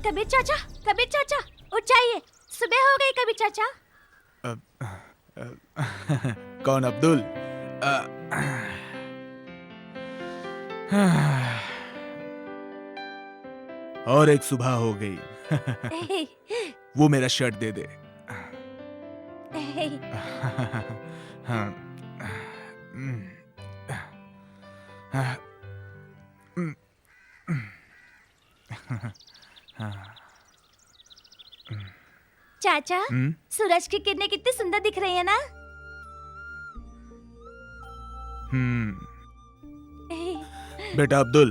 कबीर चाचा उठ जाइए, सुबह हो गई कबीर चाचा। कौन अब्दुल? और एक सुबह हो गई। वो मेरा शर्ट दे दे। चाचा, सूरज की किरणें कितनी सुंदर दिख रही है ना? बेटा अब्दुल,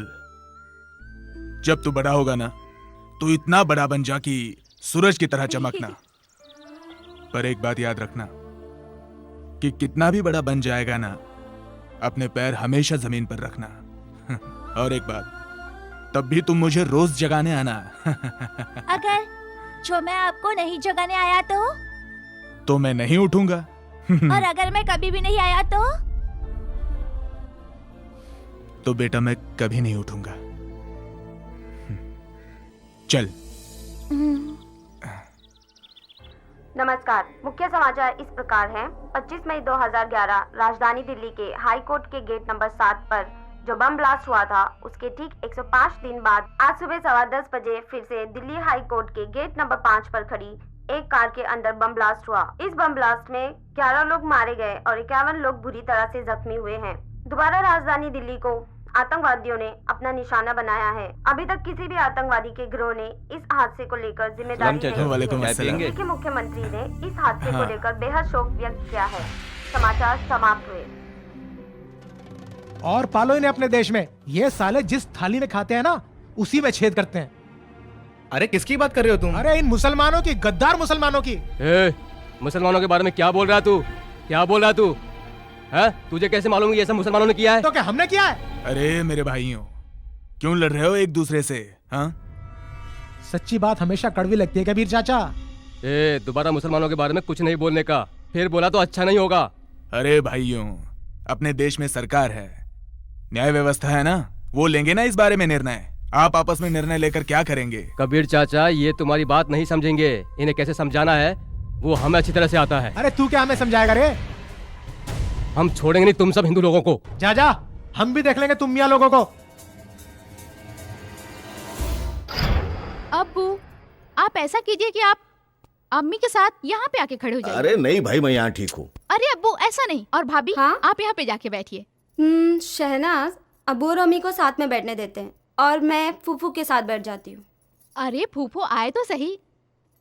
जब तू बड़ा होगा ना, तू इतना बड़ा बन जा कि सूरज की तरह चमकना। पर एक बात याद रखना कि कितना भी बड़ा बन जाएगा ना, अपने पैर हमेशा जमीन पर रखना। और एक बात, तब भी तुम मुझे रोज जगाने आना। अगर जो मैं आपको नहीं जगाने आया तो मैं नहीं उठूंगा। और अगर मैं कभी भी नहीं आया तो बेटा मैं कभी नहीं उठूंगा। चल। नमस्कार, मुख्य समाचार इस प्रकार हैं। 25 मई 2011 राजधानी दिल्ली के हाई कोर्ट के गेट नंबर 7 पर जो बम ब्लास्ट हुआ था, उसके ठीक 105 दिन बाद आज सुबह 10:15 बजे फिर से दिल्ली हाई कोर्ट के गेट नंबर 5 पर खड़ी एक कार के अंदर बम ब्लास्ट हुआ। इस बम ब्लास्ट में 11 लोग मारे गए और 51 लोग बुरी तरह से जख्मी हुए हैं। दोबारा राजधानी दिल्ली को आतंकवादियों ने अपना निशाना बनाया है। अभी तक किसी भी आतंकवादी के गिरोह ने इस हादसे को लेकर जिम्मेदारी दिल्ली के मुख्यमंत्री ने इस हादसे को लेकर बेहद शोक व्यक्त किया है। समाचार समाप्त हुए। और पालो इन्हें अपने देश में। ये साले जिस थाली में खाते हैं ना, उसी में छेद करते हैं। अरे किसकी बात कर रहे हो तुम? अरे इन मुसलमानों की, गद्दार मुसलमानों की। मुसलमानों के बारे में क्या बोल रहा तू? क्या बोल रहा तू? है? तुझे कैसे मालूम ये सब मुसलमानों ने किया है? तो क्या हमने किया है? अरे मेरे भाइयों, क्यों लड़ रहे हो एक दूसरे से? हाँ? सच्ची बात हमेशा कड़वी लगती है कबीर चाचा। दोबारा मुसलमानों के बारे में कुछ नहीं बोलने का, फिर बोला तो अच्छा नहीं होगा। अरे भाइयों, अपने देश में सरकार है, न्याय व्यवस्था है ना, वो लेंगे ना इस बारे में निर्णय। आप आपस में निर्णय लेकर क्या करेंगे? कबीर चाचा, ये तुम्हारी बात नहीं समझेंगे। इन्हें कैसे समझाना है वो हमें अच्छी तरह से आता है। अरे तू क्या हमें समझाएगा रे? हम छोड़ेंगे नहीं तुम सब हिंदू लोगों को। जा, हम भी देख लेंगे तुम मियां लोगों को। अब्बू, आप ऐसा कीजिए कि आप अम्मी के साथ यहाँ पे आके खड़े हो जाइए। अरे नहीं भाई, मैं यहाँ ठीक हूँ। अरे अब्बू ऐसा नहीं। और भाभी, हाँ? आप यहाँ पे जाके बैठिए। शहनाज, अबू और अम्मी को साथ में बैठने देते हैं और मैं फूफू के साथ बैठ जाती हूँ। अरे फूफू आए तो सही।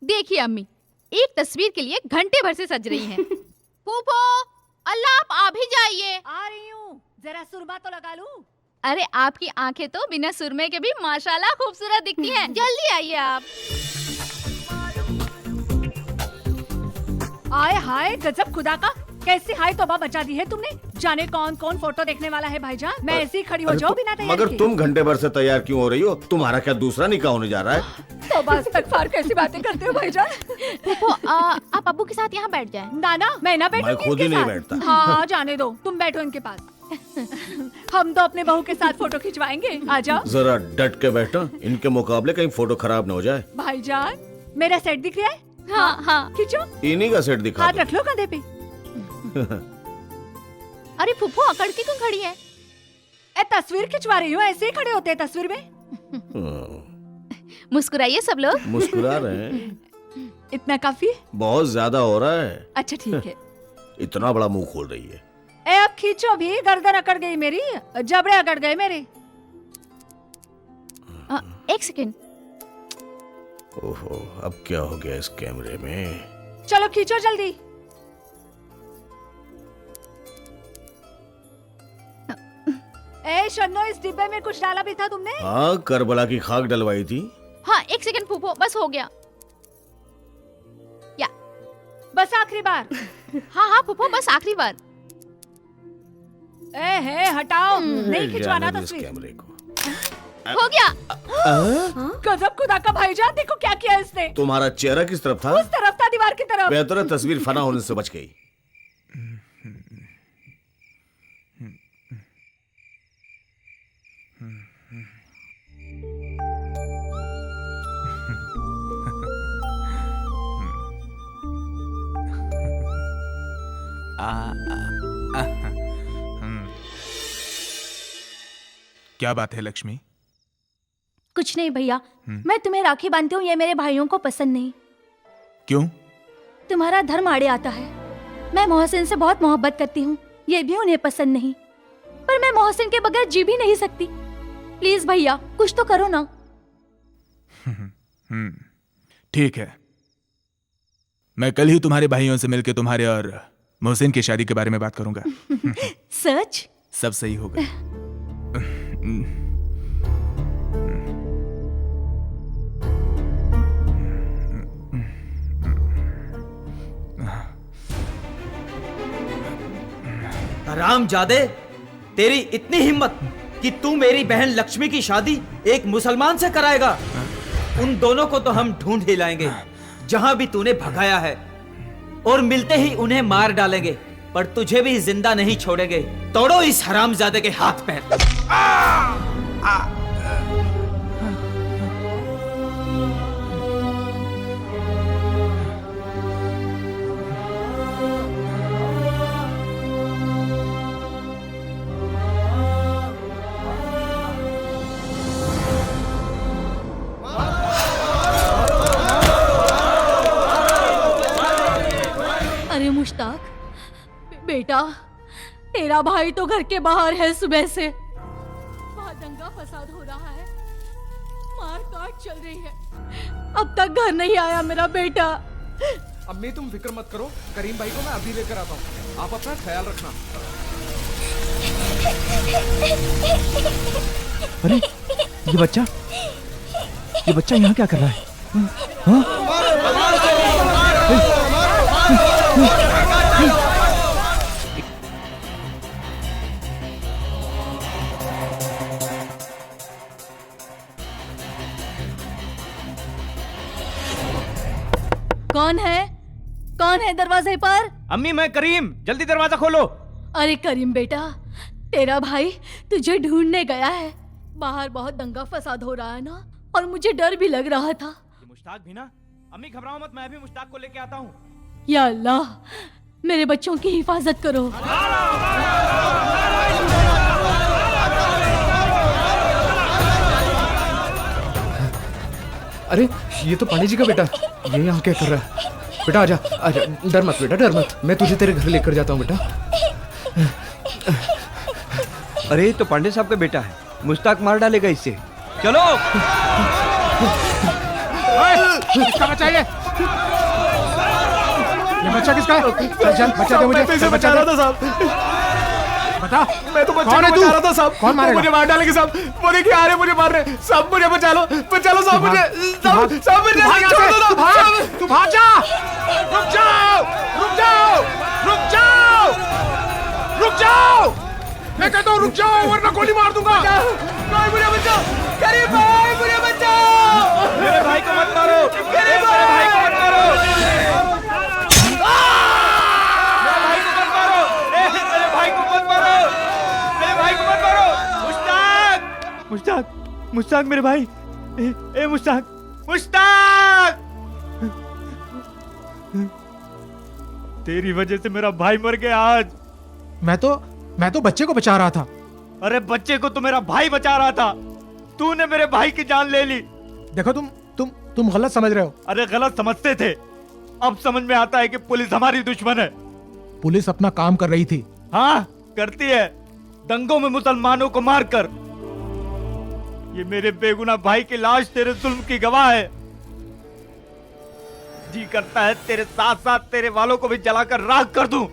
देखिए अम्मी, एक तस्वीर के लिए घंटे भर से सज रही हैं। फूफू, अल्लाह आप आ भी जाइए। आ रही हूँ, जरा सुरमा तो लगा लूं। अरे आपकी आंखें तो बिना सुरमे के भी माशाल्लाह खूबसूरत दिखती हैं। जल्दी आइए आप। आए हाय, गजब खुदा का, कैसी हाय तौबा मचा दी है तुमने। जाने कौन कौन फोटो देखने वाला है भाईजान। मैं ऐसे ही खड़ी हो जाऊं बिना तैयार मगर किए। तुम घंटे भर से तैयार क्यों हो रही हो? तुम्हारा क्या दूसरा निकाह होने जा रहा है? तौबा इस्तगफार, कैसी बातें करते हो भाईजान। फूफू, आप अब्बू के साथ यहाँ बैठ जाएं। नाना, मैं ना बैठूंगी मैं खुद ही इनके नहीं साथ। बैठता। हाँ, जाने दो, तुम बैठो इनके पास। हम तो अपने बहू के साथ फोटो खिंचवाएंगे। आ जाओ। जरा डट के बैठो, इनके मुकाबले कहीं फोटो खराब न हो जाए। भाईजान, मेरा सेट दिख रहा है? हाँ। खींचो। इन्हीं का सेट दिखा हाथ दो। रख लो कंधे पे। अरे फूफू, अकड़ के क्यों खड़ी है? तस्वीर खिंचवा रही हो, ऐसे ही खड़े होते हैं तस्वीर में। मुस्कुराइए सब लोग। मुस्कुरा रहे हैं। इतना काफी है? बहुत ज्यादा हो रहा है। अच्छा ठीक है। इतना बड़ा मुंह खोल रही है। अब खींचो भी, गर्दन अकड़ गई मेरी, जबड़े अकड़ गए मेरे। एक सेकंड। ओहो, अब क्या हो गया इस कैमरे में? चलो खींचो जल्दी। शन्नो, इस डिब्बे में कुछ डाला भी था तुमने? हाँ, करबला की खाक डलवाई थी। हाँ, एक सेकंड फूफू, बस हो गया। या बस आखिरी बार। हाँ फूफू, बस आखिरी बार। हटाओ, नहीं खिंचवाना जाने दो इस तस्वीर। कैमरे को। हो गया। गजब खुदा का भाईजान, देखो क्या किया इसने। तुम्हारा चेहरा किस तरफ था? उस तरफ था, दीवार की तरफ। बेहतर है तस्वीर फना होने से बच गई। क्या बात है लक्ष्मी? कुछ नहीं भैया, मैं तुम्हें राखी बांधती हूँ, ये मेरे भाइयों को पसंद नहीं। क्यों? तुम्हारा धर्म आड़े आता है। मैं मोहसिन से बहुत मोहब्बत करती हूँ, ये भी उन्हें पसंद नहीं। पर मैं मोहसिन के बगैर जी भी नहीं सकती। प्लीज भैया कुछ तो करो ना। ठीक है, मैं कल ही तुम्हारे भाइयों से मिलकर तुम्हारे और मोहसिन की शादी के बारे में बात करूंगा। सच? सब सही होगा। हरामजादे, तेरी इतनी हिम्मत कि तू मेरी बहन लक्ष्मी की शादी एक मुसलमान से कराएगा? उन दोनों को तो हम ढूंढ ही लाएंगे जहां भी तूने भगाया है, और मिलते ही उन्हें मार डालेंगे, पर तुझे भी जिंदा नहीं छोड़ेंगे। तोड़ो इस हरामजादे के हाथ पैर। अरे मुश्ताक बेटा, तेरा भाई तो घर के बाहर है सुबह से। वहाँ दंगा फसाद हो रहा है, मार काट चल रही है, अब तक घर नहीं आया मेरा बेटा। अम्मी तुम फिक्र मत करो, करीम भाई को मैं अभी लेकर आता हूँ, आप अपना ख्याल रखना। अरे ये बच्चा यहाँ क्या कर रहा है? कौन है? कौन है दरवाजे पर? अम्मी मैं करीम, जल्दी दरवाजा खोलो। अरे करीम बेटा, तेरा भाई तुझे ढूंढने गया है। बाहर बहुत दंगा फसाद हो रहा है ना, और मुझे डर भी लग रहा था। ये मुश्ताक भी ना? अम्मी घबराओ मत, मैं भी मुश्ताक को लेके आता हूँ। या अल्लाह, मेरे बच्चों की हिफाजत करो। अरे ये तो पांडे जी का बेटा, ये यहाँ क्या कर रहा है? बेटा आजा आजा, डर मत बेटा, डर मत, मैं तुझे तेरे घर लेकर जाता हूँ बेटा। अरे ये तो पांडे साहब का बेटा है, मुश्ताक मार डालेगा इससे। चलो। किसका बच्चा ये बच्चा किसका है? चल बच्चा दे मुझे। मैं बचा रहा था साहब। बता, मैं तो बच्चे कौन है को तू? बचा रहा था साहब। कौन मारेगा? मुझे मार डालेंगे साहब, वो देखिए आ रहे मुझे मार रहे साहब, मुझे बचा लो साहब, मुझे साहब मुझे छोड़ दो साहब। तू भाग जा। रुक जाओ, रुक जाओ, रुक जाओ, रुक जाओ, मैं कहता हूँ रुक जाओ वरना गोली मार दूंगा। भाई मुझे बचाओ, करीम भाई मुझे बचाओ, मेरे भाई को मत मारो, करीम भाई को मत मारो, मुश्ताक, मुश्ताक मेरे भाई, ए मुश्ताक, मुश्ताक, तेरी वजह से मेरा भाई मर गया आज। मैं तो बच्चे को बचा रहा था। अरे बच्चे को तो मेरा भाई बचा रहा था, तूने मेरे भाई की जान ले ली। देखो तुम गलत समझ रहे हो। अरे गलत समझते थे, अब समझ में आता है कि पुलिस हमारी दुश्मन है। पुलिस अपना काम कर रही थी। हाँ करती है, दंगों में मुसलमानों को मारकर। ये मेरे बेगुनाह भाई की लाश तेरे जुल्म की गवाह है। जी करता है तेरे साथ साथ तेरे वालों को भी जलाकर राख कर दूं।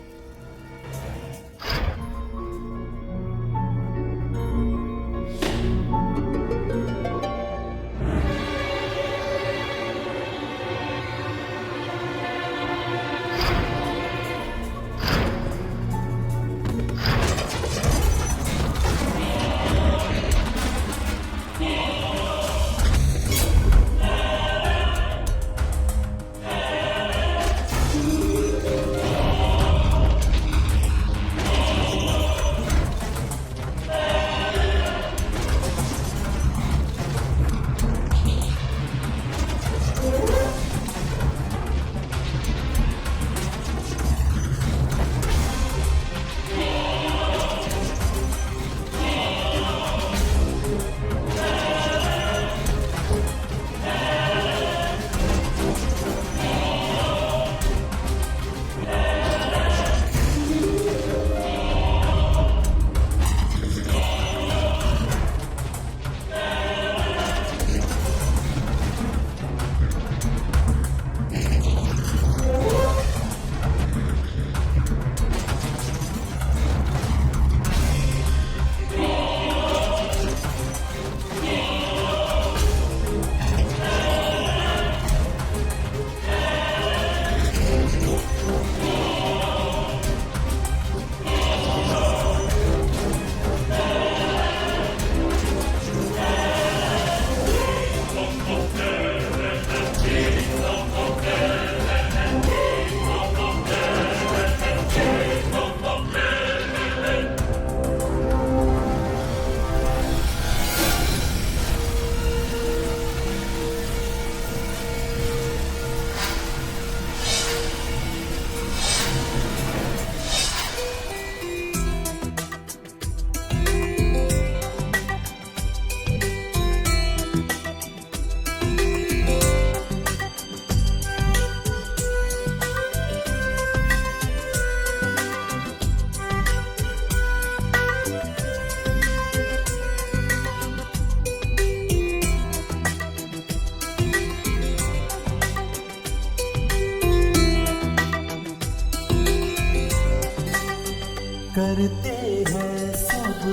करते हैं सब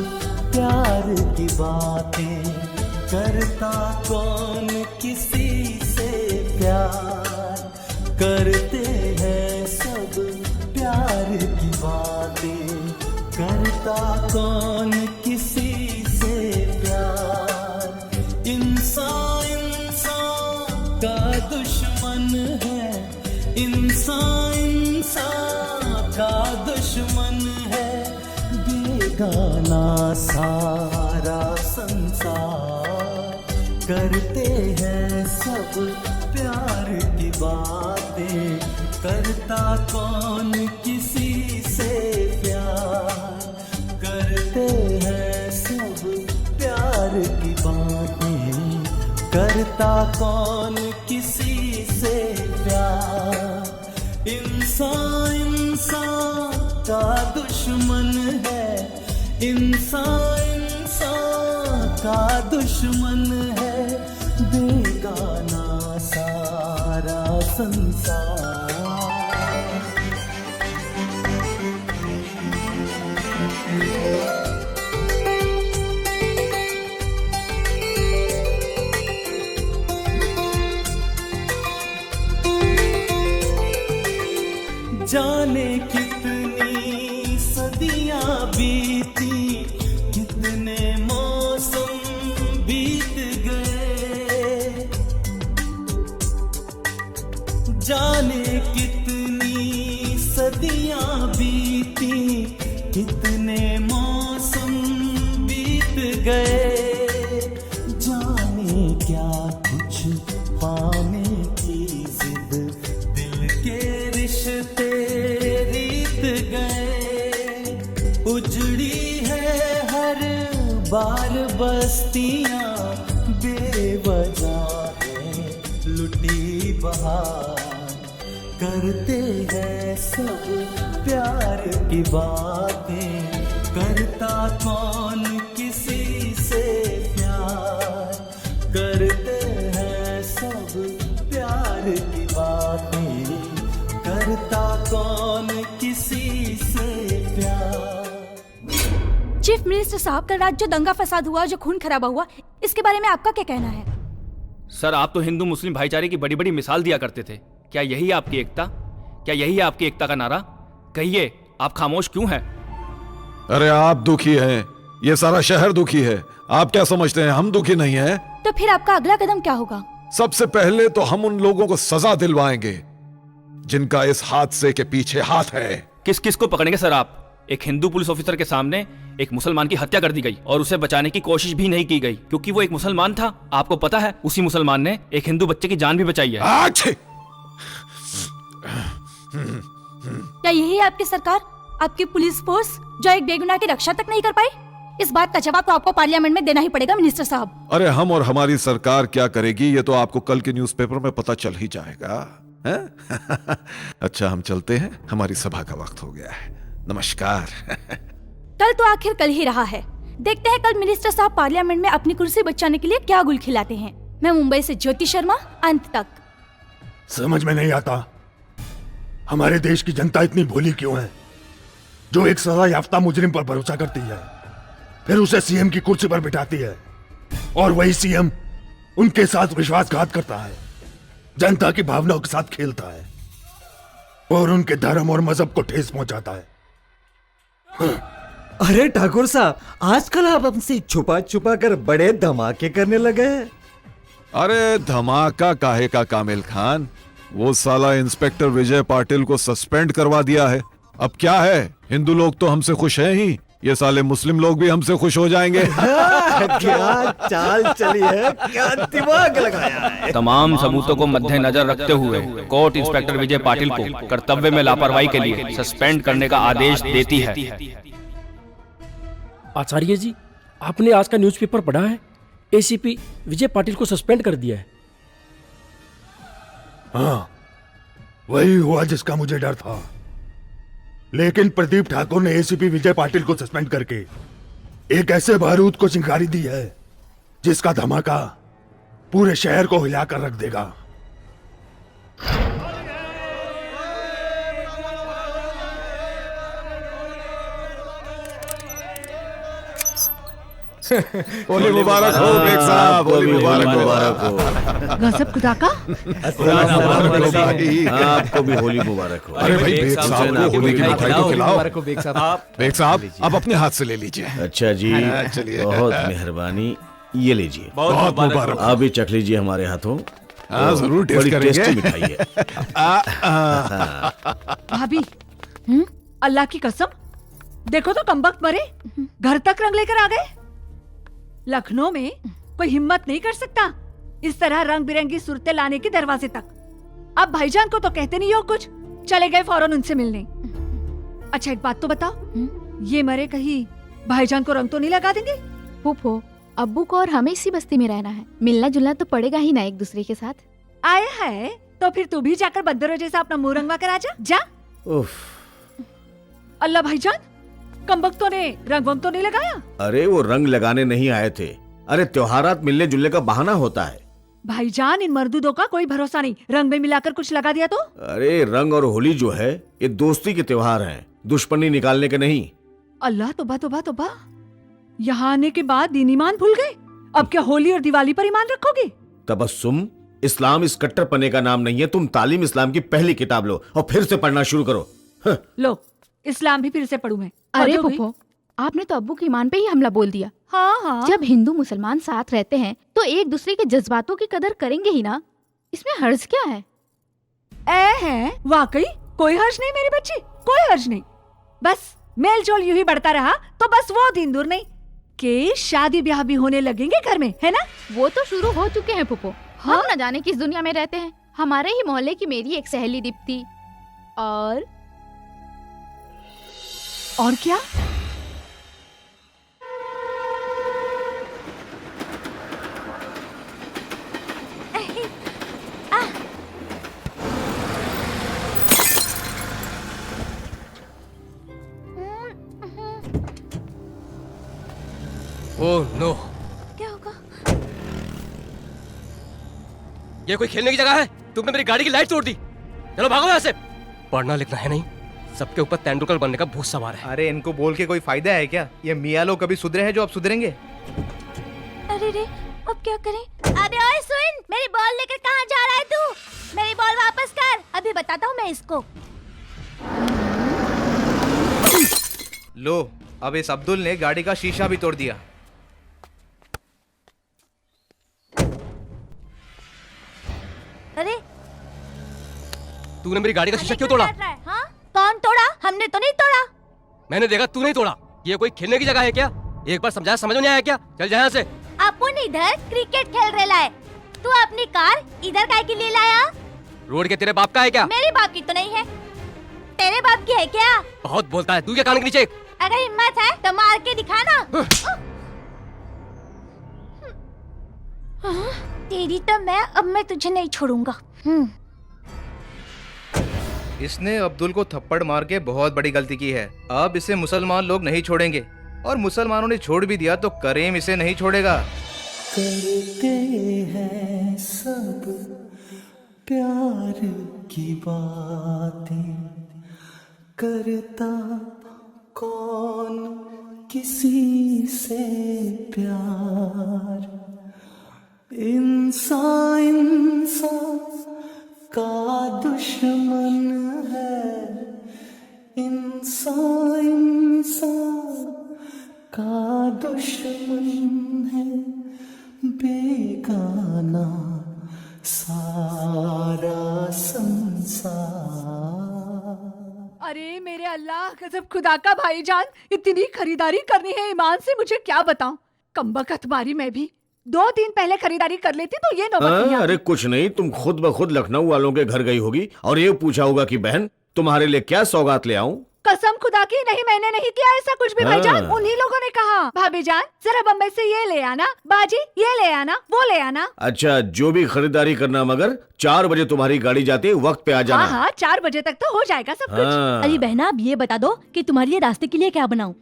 प्यार की बातें, करता कौन किसी से प्यार, करते हैं सब प्यार की बातें, करता कौन किसी से प्यार। इंसान इंसान का दुश्मन है, इंसान इंसान का दुश्मन है, बेगाना सारा संसार। करते हैं सब प्यार की बातें, करता कौन किसी से प्यार, करते हैं सब प्यार की बातें, करता कौन किसी से प्यार। इंसान इंसान का दुश्मन है, इंसान इंसान का दुश्मन है, बेगाना सारा संसार। जाने कितनी सदियां बीती, कितने मौसम बीत गए, जाने कितनी सदियां बीती, कितने मौसम बीत गए, जाने क्या कुछ पाने की जिद, दिल के रिश्ते रीत गए, उजड़ी है हर बार बस्तियां, बेवजह है लुटी बहार। करते हैं सब प्यार की बातें, करता कौन किसी से प्यार, करते हैं सब प्यार की बातें, करता कौन किसी से प्यार। चीफ मिनिस्टर साहब, कल रात जो दंगा फसाद हुआ, जो खून खराबा हुआ, इसके बारे में आपका क्या कहना है? सर, आप तो हिंदू मुस्लिम भाईचारे की बड़ी बड़ी मिसाल दिया करते थे। क्या यही आपकी एकता? क्या यही है आपकी एकता का नारा? कहिए, आप खामोश क्यों हैं? अरे आप दुखी हैं, ये सारा शहर दुखी है। आप क्या समझते हैं हम दुखी नहीं हैं? तो फिर आपका अगला कदम क्या होगा? सबसे पहले तो हम उन लोगों को सजा दिलवाएंगे जिनका इस हादसे के पीछे हाथ है। किस किस को पकड़ेंगे सर आप? एक हिंदू पुलिस ऑफिसर के सामने एक मुसलमान की हत्या कर दी गई और उसे बचाने की कोशिश भी नहीं की गई क्योंकि वो एक मुसलमान था। आपको पता है, उसी मुसलमान ने एक हिंदू बच्चे की जान भी बचाई है। क्या यही है आपकी सरकार, आपकी पुलिस फोर्स, जो एक बेगुनाह की रक्षा तक नहीं कर पाई? इस बात का जवाब तो आपको पार्लियामेंट में देना ही पड़ेगा मिनिस्टर साहब। अरे हम और हमारी सरकार क्या करेगी ये तो आपको कल के न्यूज़पेपर में पता चल ही जाएगा, हैं? अच्छा, हम चलते हैं, हमारी सभा का वक्त हो गया है। नमस्कार। कल तो आखिर कल ही रहा है, देखते हैं कल मिनिस्टर साहब पार्लियामेंट में अपनी कुर्सी बचाने के लिए क्या गुल खिलाते हैं। मैं मुंबई से ज्योति शर्मा, अंत तक। समझ में नहीं आता हमारे देश की जनता इतनी भोली क्यों है, जो एक सजा याफ्ता मुजरिम पर भरोसा करती है, फिर उसे सीएम की कुर्सी पर बिठाती है, और वही सीएम उनके साथ विश्वासघात करता है, जनता की भावनाओं के साथ खेलता है और उनके धर्म और मजहब को ठेस पहुंचाता है। अरे ठाकुर साहब, आजकल आप हमसे छुपा छुपा कर बड़े धमाके करने लगे हैं। अरे धमाका काहे का कामिल खान, वो साला इंस्पेक्टर विजय पाटिल को सस्पेंड करवा दिया है। अब क्या है, हिंदू लोग तो हमसे खुश हैं ही, ये साले मुस्लिम लोग भी हमसे खुश हो जाएंगे। क्या चाल चली है, क्या दिमाग लगाया है। तमाम सबूतों को मद्देनजर रखते हुए कोर्ट इंस्पेक्टर विजय पाटिल को कर्तव्य में लापरवाही के लिए सस्पेंड करने का आदेश देती है। आचार्य जी, आपने आज का न्यूज़पेपर पढ़ा है? एसीपी विजय पाटिल को सस्पेंड कर दिया है। हाँ, वही हुआ जिसका मुझे डर था। लेकिन प्रदीप ठाकुर ने एसीपी विजय पाटिल को सस्पेंड करके एक ऐसे बारूद को चिंगारी दी है जिसका धमाका पूरे शहर को हिलाकर रख देगा। होली मुबारक हो बेग साहब, होली मुबारक हो। गजब खुदा का। आपको भी होली मुबारक हो। अरे भाई बेग साहब को होली की मिठाई तो खिलाओ। बेग साहब आप अपने हाथ से ले लीजिए। अच्छा जी, चलिए। बहुत मेहरबानी, ये लीजिए। बहुत मुबारक। आप भी चख लीजिए हमारे हाथों। हाँ जरूर टेस्ट बड़ी करेंगे। टेस्टी मिठाई है। भाभी अल्लाह की कसम, देखो तो कमबख्त मरे घर तक रंग लेकर आ गए। लखनऊ में कोई हिम्मत नहीं कर सकता इस तरह रंग बिरंगी सूरतें लाने की दरवाजे तक। अब भाईजान को तो कहते नहीं हो कुछ, चले गए फौरन उनसे मिलने। अच्छा एक बात तो बताओ, ये मरे कहीं भाईजान को रंग तो नहीं लगा देंगे? फूफो, अब्बू को और हमें इसी बस्ती में रहना है, मिलना जुलना तो पड़ेगा ही ना एक दूसरे के साथ। आया है तो फिर तू भी जाकर बंदरों जैसा अपना मुंह रंगवा कर आजा। जा। उफ, अल्लाह भाईजान, कमबख्तों ने रंग वंग तो नहीं लगाया? अरे वो रंग लगाने नहीं आए थे। अरे त्योहारात मिलने जुलने का बहाना होता है। भाईजान इन मर्दूदों का कोई भरोसा नहीं, रंग में मिलाकर कुछ लगा दिया तो? अरे रंग और होली जो है ये दोस्ती के त्योहार हैं, दुश्मनी निकालने के नहीं। अल्लाह तौबा तौबा तौबा, यहाँ आने के बाद दीन ईमान भूल गए। अब क्या होली और दिवाली पर ईमान रखोगे? तबस्सुम, इस्लाम इस कट्टरपने का नाम नहीं है। तुम तालीम इस्लाम की पहली किताब लो और फिर से पढ़ना शुरू करो। लो इस्लाम भी फिर से पढ़ूं मैं। अरे फूफो, आपने तो अब्बू की ईमान पे ही हमला बोल दिया। हाँ हाँ, जब हिंदू मुसलमान साथ रहते हैं तो एक दूसरे के जज्बातों की कदर करेंगे ही ना, इसमें हर्ज क्या है? है वाकई कोई हर्ज नहीं मेरी बच्ची, कोई हर्ज नहीं। बस मेल जोल यूं ही बढ़ता रहा तो बस वो दिन दूर नहीं कि शादी ब्याह भी होने लगेंगे घर में, है ना? वो तो शुरू हो चुके हैं फूफो। हाँ? हम न जाने किस दुनिया में रहते हैं। हमारे ही मोहल्ले की मेरी एक सहेली दीप्ति और क्या? ओह नो, क्या होगा? ये कोई खेलने की जगह है? तुमने मेरी गाड़ी की लाइट तोड़ दी। चलो भागो यहाँ से। पढ़ना लिखना है नहीं, सबके ऊपर तेंदुलकर बनने का भूत सवार है। अरे इनको बोल के कोई फायदा है क्या? ये मियाँ लोग कभी सुधरे हैं जो अब सुधरेंगे? अरे रे, अब क्या करें? अरे ओए सुन, मेरी बॉल लेकर कहाँ जा रहा है तू? मेरी बॉल वापस कर, अभी बताता हूँ मैं इसको। लो, अब इस अब्दुल ने गाड़ी का शीशा भी तोड़ दिया। अरे तूने मेरी गाड़ी का शीशा क्यों तोड़ा? हाँ? कौन तोड़ा? हमने तो नहीं तोड़ा। मैंने देखा तू नहीं तोड़ा। ये कोई खेलने की जगह है क्या? एक बार समझाया समझ में नहीं आया क्या? चल जा यहाँ से। अपन इधर क्रिकेट खेल रहे लाए, तू अपनी कार इधर काहे के लिए लाया? रोड के तेरे बाप का है क्या? मेरे बाप की तो नहीं है, तेरे बाप की है क्या? बहुत बोलता है तू, क्या कान के नीचे? अगर हिम्मत है तो मार के दिखा ना। तेरी तो अब मैं तुझे नहीं छोड़ूंगा। इसने अब्दुल को थप्पड़ मार के बहुत बड़ी गलती की है। अब इसे मुसलमान लोग नहीं छोड़ेंगे, और मुसलमानों ने छोड़ भी दिया तो करीम इसे नहीं छोड़ेगा। करते हैं सब प्यार की बातें, करता कौन किसी से प्यार। इंसान का दुश्मन है, इंसान का दुश्मन है, बेगाना सारा संसार। अरे मेरे अल्लाह, गजब खुदा का भाईजान, इतनी खरीदारी करनी है ईमान से, मुझे क्या बताऊं। कमबख्त मारी मैं भी 2 दिन पहले खरीदारी कर लेती तो ये नौबत नहीं आती। अरे कुछ नहीं, तुम खुद ब खुद लखनऊ वालों के घर गई होगी और ये पूछा होगा कि बहन तुम्हारे लिए क्या सौगात ले आऊं। कसम खुदा की नहीं, मैंने नहीं किया ऐसा कुछ भी भाईजान। उन्हीं लोगों ने कहा, भाभी जान जरा बम्बई से ये ले आना, बाजी ये ले आना, वो ले आना। अच्छा, जो भी खरीदारी करना, मगर 4 बजे तुम्हारी गाड़ी जाती है, वक्त पे आ जाना। हाँ 4 बजे तक तो हो जाएगा सब कुछ। हाँ। अरे बहना, अब ये बता दो कि तुम्हारे लिए रास्ते के लिए क्या बनाऊं?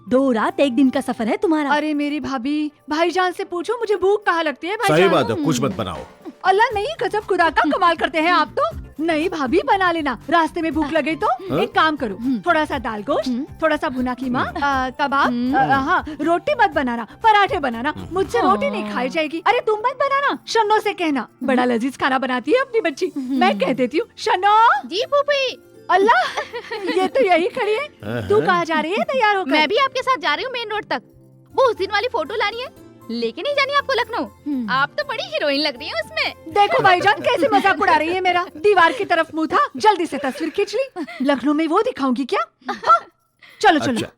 2 रात 1 दिन का सफर है तुम्हारा। अरे मेरी भाभी, भाईजान से पूछो मुझे भूख कहाँ लगती है भाईजान। सही बात है, कुछ मत बनाओ। अल्लाह नहीं, गजब खुदा का कमाल करते हैं आप तो। नहीं भाभी बना लेना, रास्ते में भूख लगे तो एक काम करो, थोड़ा सा दाल गोश्त, थोड़ा सा भुना कीमा, कबाब, हाँ रोटी मत बनाना, पराठे बनाना, मुझसे रोटी नहीं खाई जाएगी। अरे तुम मत बनाना, शन्नो से कहना, बड़ा लजीज खाना बनाती है अपनी बच्ची। मैं कह देती हूँ शन्नो। जी फूफी। अल्लाह, ये तो यही खड़ी है। तू कहाँ जा रही है तैयार होकर? मैं भी आपके साथ जा रही हूँ मेन रोड तक। वो उस दिन वाली फोटो लानी है, लेके नहीं जानी आपको लखनऊ। आप तो बड़ी हीरोइन लग रही है उसमें। देखो भाईजान कैसे मजाक उड़ा रही है मेरा। दीवार की तरफ मुंह था, जल्दी से तस्वीर खींच ली। लखनऊ में वो दिखाऊंगी क्या? हाँ? चलो चलो। अच्छा,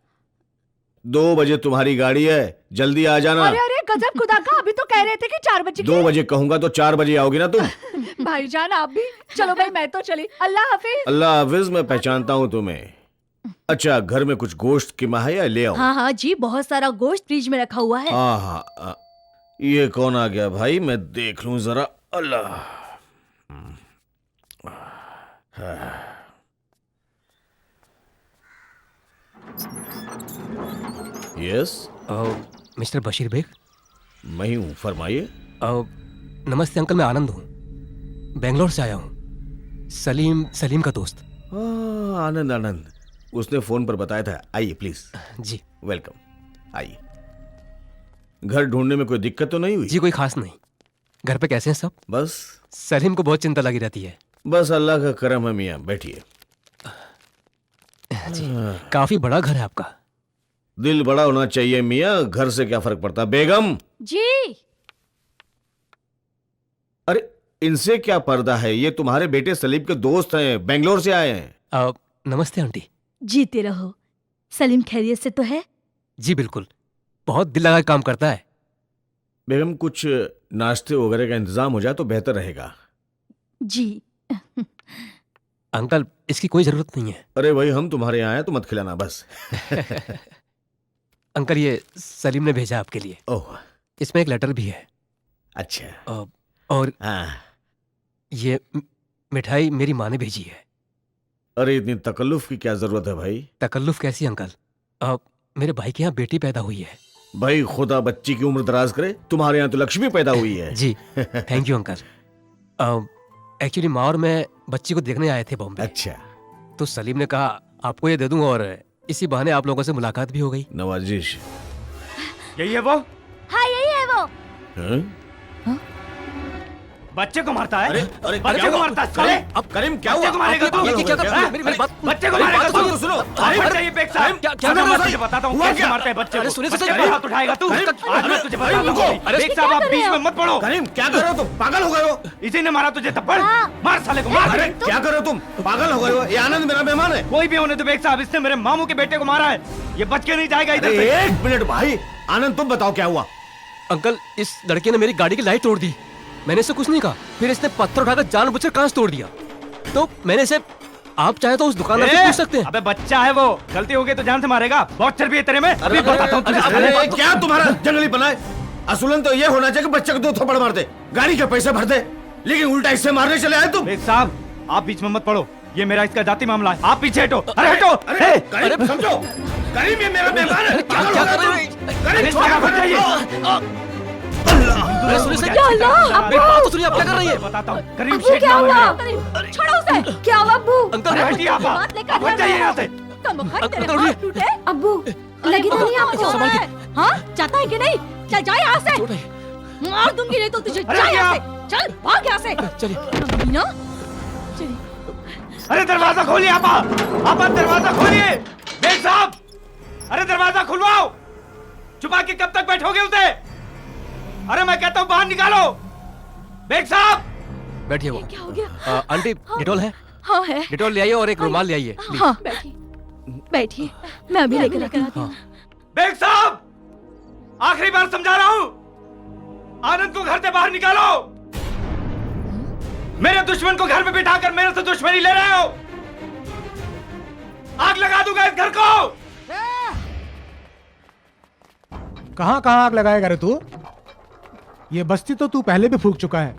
2 बजे तुम्हारी गाड़ी है, जल्दी आ जाना। अरे अरे गजब खुदा का, अभी तो कह रहे थे कि 4 बजे। 2 बजे कहूंगा तो 4 बजे आओगी ना तुम। भाईजान आप भी चलो। भाई मैं तो चली, अल्लाह हाफिज। अल्लाह हाफिज, मैं पहचानता हूँ तुम्हें। अच्छा, घर में कुछ गोश्त कीमा है या ले आओ? हाँ हाँ जी, बहुत सारा गोश्त फ्रिज में रखा हुआ है। हाँ हाँ, ये कौन आ गया भाई, मैं देख लूं जरा। अल्लाह, यस मिस्टर बशीर बेग। मैं ही हूँ, फरमाइए। नमस्ते अंकल, मैं आनंद हूँ, बेंगलोर से आया हूँ। सलीम का दोस्त। आनंद आनंद, उसने फोन पर बताया था। आइए प्लीज। जी वेलकम, आइए। घर ढूंढने में कोई दिक्कत तो नहीं हुई? जी कोई खास नहीं। घर पे कैसे हैं सब? बस सलीम को बहुत चिंता लगी रहती है। बस अल्लाह का करम है मियाँ, बैठिए। जी, काफी बड़ा घर है आपका। दिल बड़ा होना चाहिए मियाँ, घर से क्या फर्क पड़ता। बेगम जी। अरे इनसे क्या पर्दा है, ये तुम्हारे बेटे सलीम के दोस्त हैं, बेंगलोर से आए हैं। नमस्ते आंटी। जीते रहो। सलीम खैरियत से तो है? जी बिल्कुल, बहुत दिल लगा काम करता है। बेगम कुछ नाश्ते वगैरह का इंतजाम हो जाए तो बेहतर रहेगा। जी। अंकल इसकी कोई जरूरत नहीं है। अरे भाई हम तुम्हारे यहाँ आए तो मत खिलाना बस। अंकल ये सलीम ने भेजा आपके लिए। ओह, इसमें एक लेटर भी है। अच्छा। और ये मिठाई मेरी माँ ने भेजी है। अरे इतनी तकल्लुफ की क्या जरूरत है भाई? तकल्लुफ कैसी अंकल, मेरे भाई के यहाँ बेटी पैदा हुई है। भाई खुदा बच्ची की उम्र दराज करे, तुम्हारे यहाँ तो लक्ष्मी पैदा हुई है। जी थैंक यू अंकल। एक्चुअली माँ और मैं बच्ची को देखने आए थे बॉम्बे। अच्छा। तो सलीम ने कहा आपको ये दे दूं और इसी बहाने आप लोगों से मुलाकात भी हो गई। नवाजिश। यही है वो? हाँ यही है वो। बच्चे को मारता है? अरे बच्चे को मारता है साले? अब करीम क्या हुआ? बच्चे को मारेगा तू? ये क्या कर रहा है? मेरी बात, बच्चे को मारेगा तू? सुनो। अरे ये बेग साहब, क्या मैं तुझे बताता हूँ कैसे मारते हैं बच्चे को। सुनिए, बच्चे पे हाथ उठाएगा तू? आज मैं तुझे बताता हूँ। बेग साहब आप बीच में मत पड़ो। करीम क्या कर रहे हो तुम? पागल हो गए हो? इसी ने मारा तुझे थप्पड़। मार साले को, मार। अरे क्या कर रहे हो तुम? पागल हो गए हो? ये आनंद मेरा मेहमान है। कोई भी होने तो बेग साहब, इसने मेरे मामू के बेटे को मारा है, ये बच के नहीं जाएगा इधर से। 1 मिनट भाई, आनंद तुम बताओ क्या हुआ? अंकल इस लड़के ने मेरी गाड़ी की लाइट तोड़ दी। मैंने इसे कुछ नहीं कहा, फिर इसने पत्थर उठाकर जानबूझकर कांच तोड़ दिया। तो मैंने इसे, आप चाहे तो उस दुकानदार से पूछ सकते हैं। अबे बच्चा है वो, गलती हो गई तो जान से मारेगा। बहुत चर्बी है तेरे में। अभी बताता हूँ तुझे। अरे क्या तुम्हारा जंगली बना है? असूलन तो ये होना चाहिए कि बच्चे को 2 थप्पड़ मार दे, गाड़ी के पैसे भर दे, लेकिन उल्टा इससे मारने चले आए तुम। बेग साहब आप बीच में मत पड़ो, ये मेरा इसका जाति मामला है। आप पीछे हटो। अरे हटो। अरे समझो, करीम ये मेरा मेहमान है। क्या कर रहे हो? करीम छोड़ जाइए। आप क्या कर रही है? बताता हूँ। करीम अब्बू शेख क्या नाम है हुआ? मेरा। छोड़ो उसे। क्या हुआ अब्बू? अंकल हटिए आप। बात लेकर आप हट जाइए यहाँ से। हाथ टूटे। अब्बू लगी तो नहीं आपको? हाँ जाता है कि नहीं? चल जा यहाँ से, मार दूंगी नहीं तो तुझे। जा यहाँ से, चल भाग यहाँ से। चलिए मीना, अरे दरवाजा खोलिए आप दरवाजा खोलिए। बेग साहब अरे दरवाजा खुलवाओ। छुपा के कब तक बैठोगे उसे? अरे मैं कहता हूँ बाहर निकालो। बेग साहब बैठिए। वो क्या हो गया? आंटी डिटॉल है? हाँ है। डिटॉल ले आइए और एक रुमाल ले आइए। हाँ बैठिए, मैं अभी लेकर आती हूँ। बेग साहब आखिरी बार समझा रहा हूँ, आनंद को घर से बाहर निकालो। मेरे दुश्मन को घर में बिठाकर मेरे से दुश्मनी ले रहे हो। आग लगा दूंगा इस घर को। कहाँ आग लगाएगा रे तू? ये बस्ती तो तू पहले भी फूंक चुका है,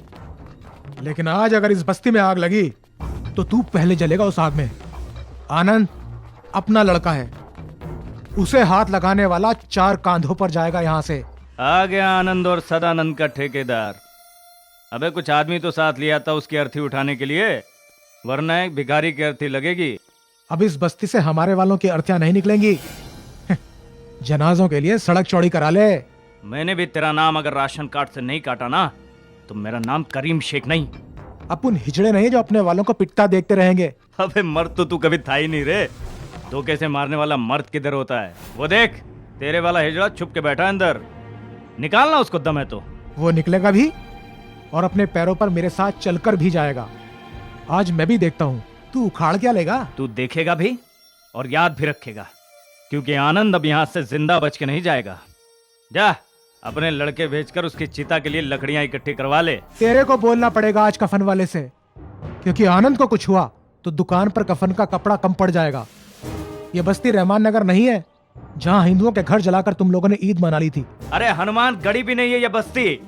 लेकिन आज अगर इस बस्ती में आग लगी तो तू पहले जलेगा उस आग में। आनंद अपना लड़का है, उसे हाथ लगाने वाला 4 कांधों पर जाएगा यहां से। आ गया आनंद और सदानंद का ठेकेदार। अबे कुछ आदमी तो साथ लिया था उसकी अर्थी उठाने के लिए। वरना एक भिखारी की अर्थी लगेगी। अब इस बस्ती से हमारे वालों की अर्थियां नहीं निकलेंगी। जनाजों के लिए सड़क चौड़ी करा ले। मैंने भी तेरा नाम अगर राशन कार्ड से नहीं काटा ना तो मेरा नाम करीम शेख नहीं। अपन हिजड़े नहीं जो अपने वालों को पिटता देखते रहेंगे। अबे मर्द तो तू कभी था ही नहीं रे। धोखे से मारने वाला मर्द किधर होता है? वो देख, तेरे वाला हिजड़ा छुप के बैठा है अंदर। निकालना उसको दम है तो। वो निकलेगा भी और अपने पैरों पर मेरे साथ चलकर भी जाएगा। आज मैं भी देखता हूँ तू उखाड़ क्या लेगा। तू देखेगा भी और याद भी रखेगा, क्योंकि आनंद अब यहाँ से जिंदा बच के नहीं जाएगा। जा अपने लड़के भेजकर उसकी चिता के लिए लकड़ियां इकट्ठी करवा ले। तेरे को बोलना पड़ेगा आज कफन वाले से, क्योंकि आनंद को कुछ हुआ तो दुकान पर कफन का कपड़ा कम पड़ जाएगा। ये बस्ती रहमान नगर नहीं है जहाँ हिंदुओं के घर जलाकर तुम लोगों ने ईद मना ली थी। अरे हनुमान गढ़ी भी नहीं है ये बस्ती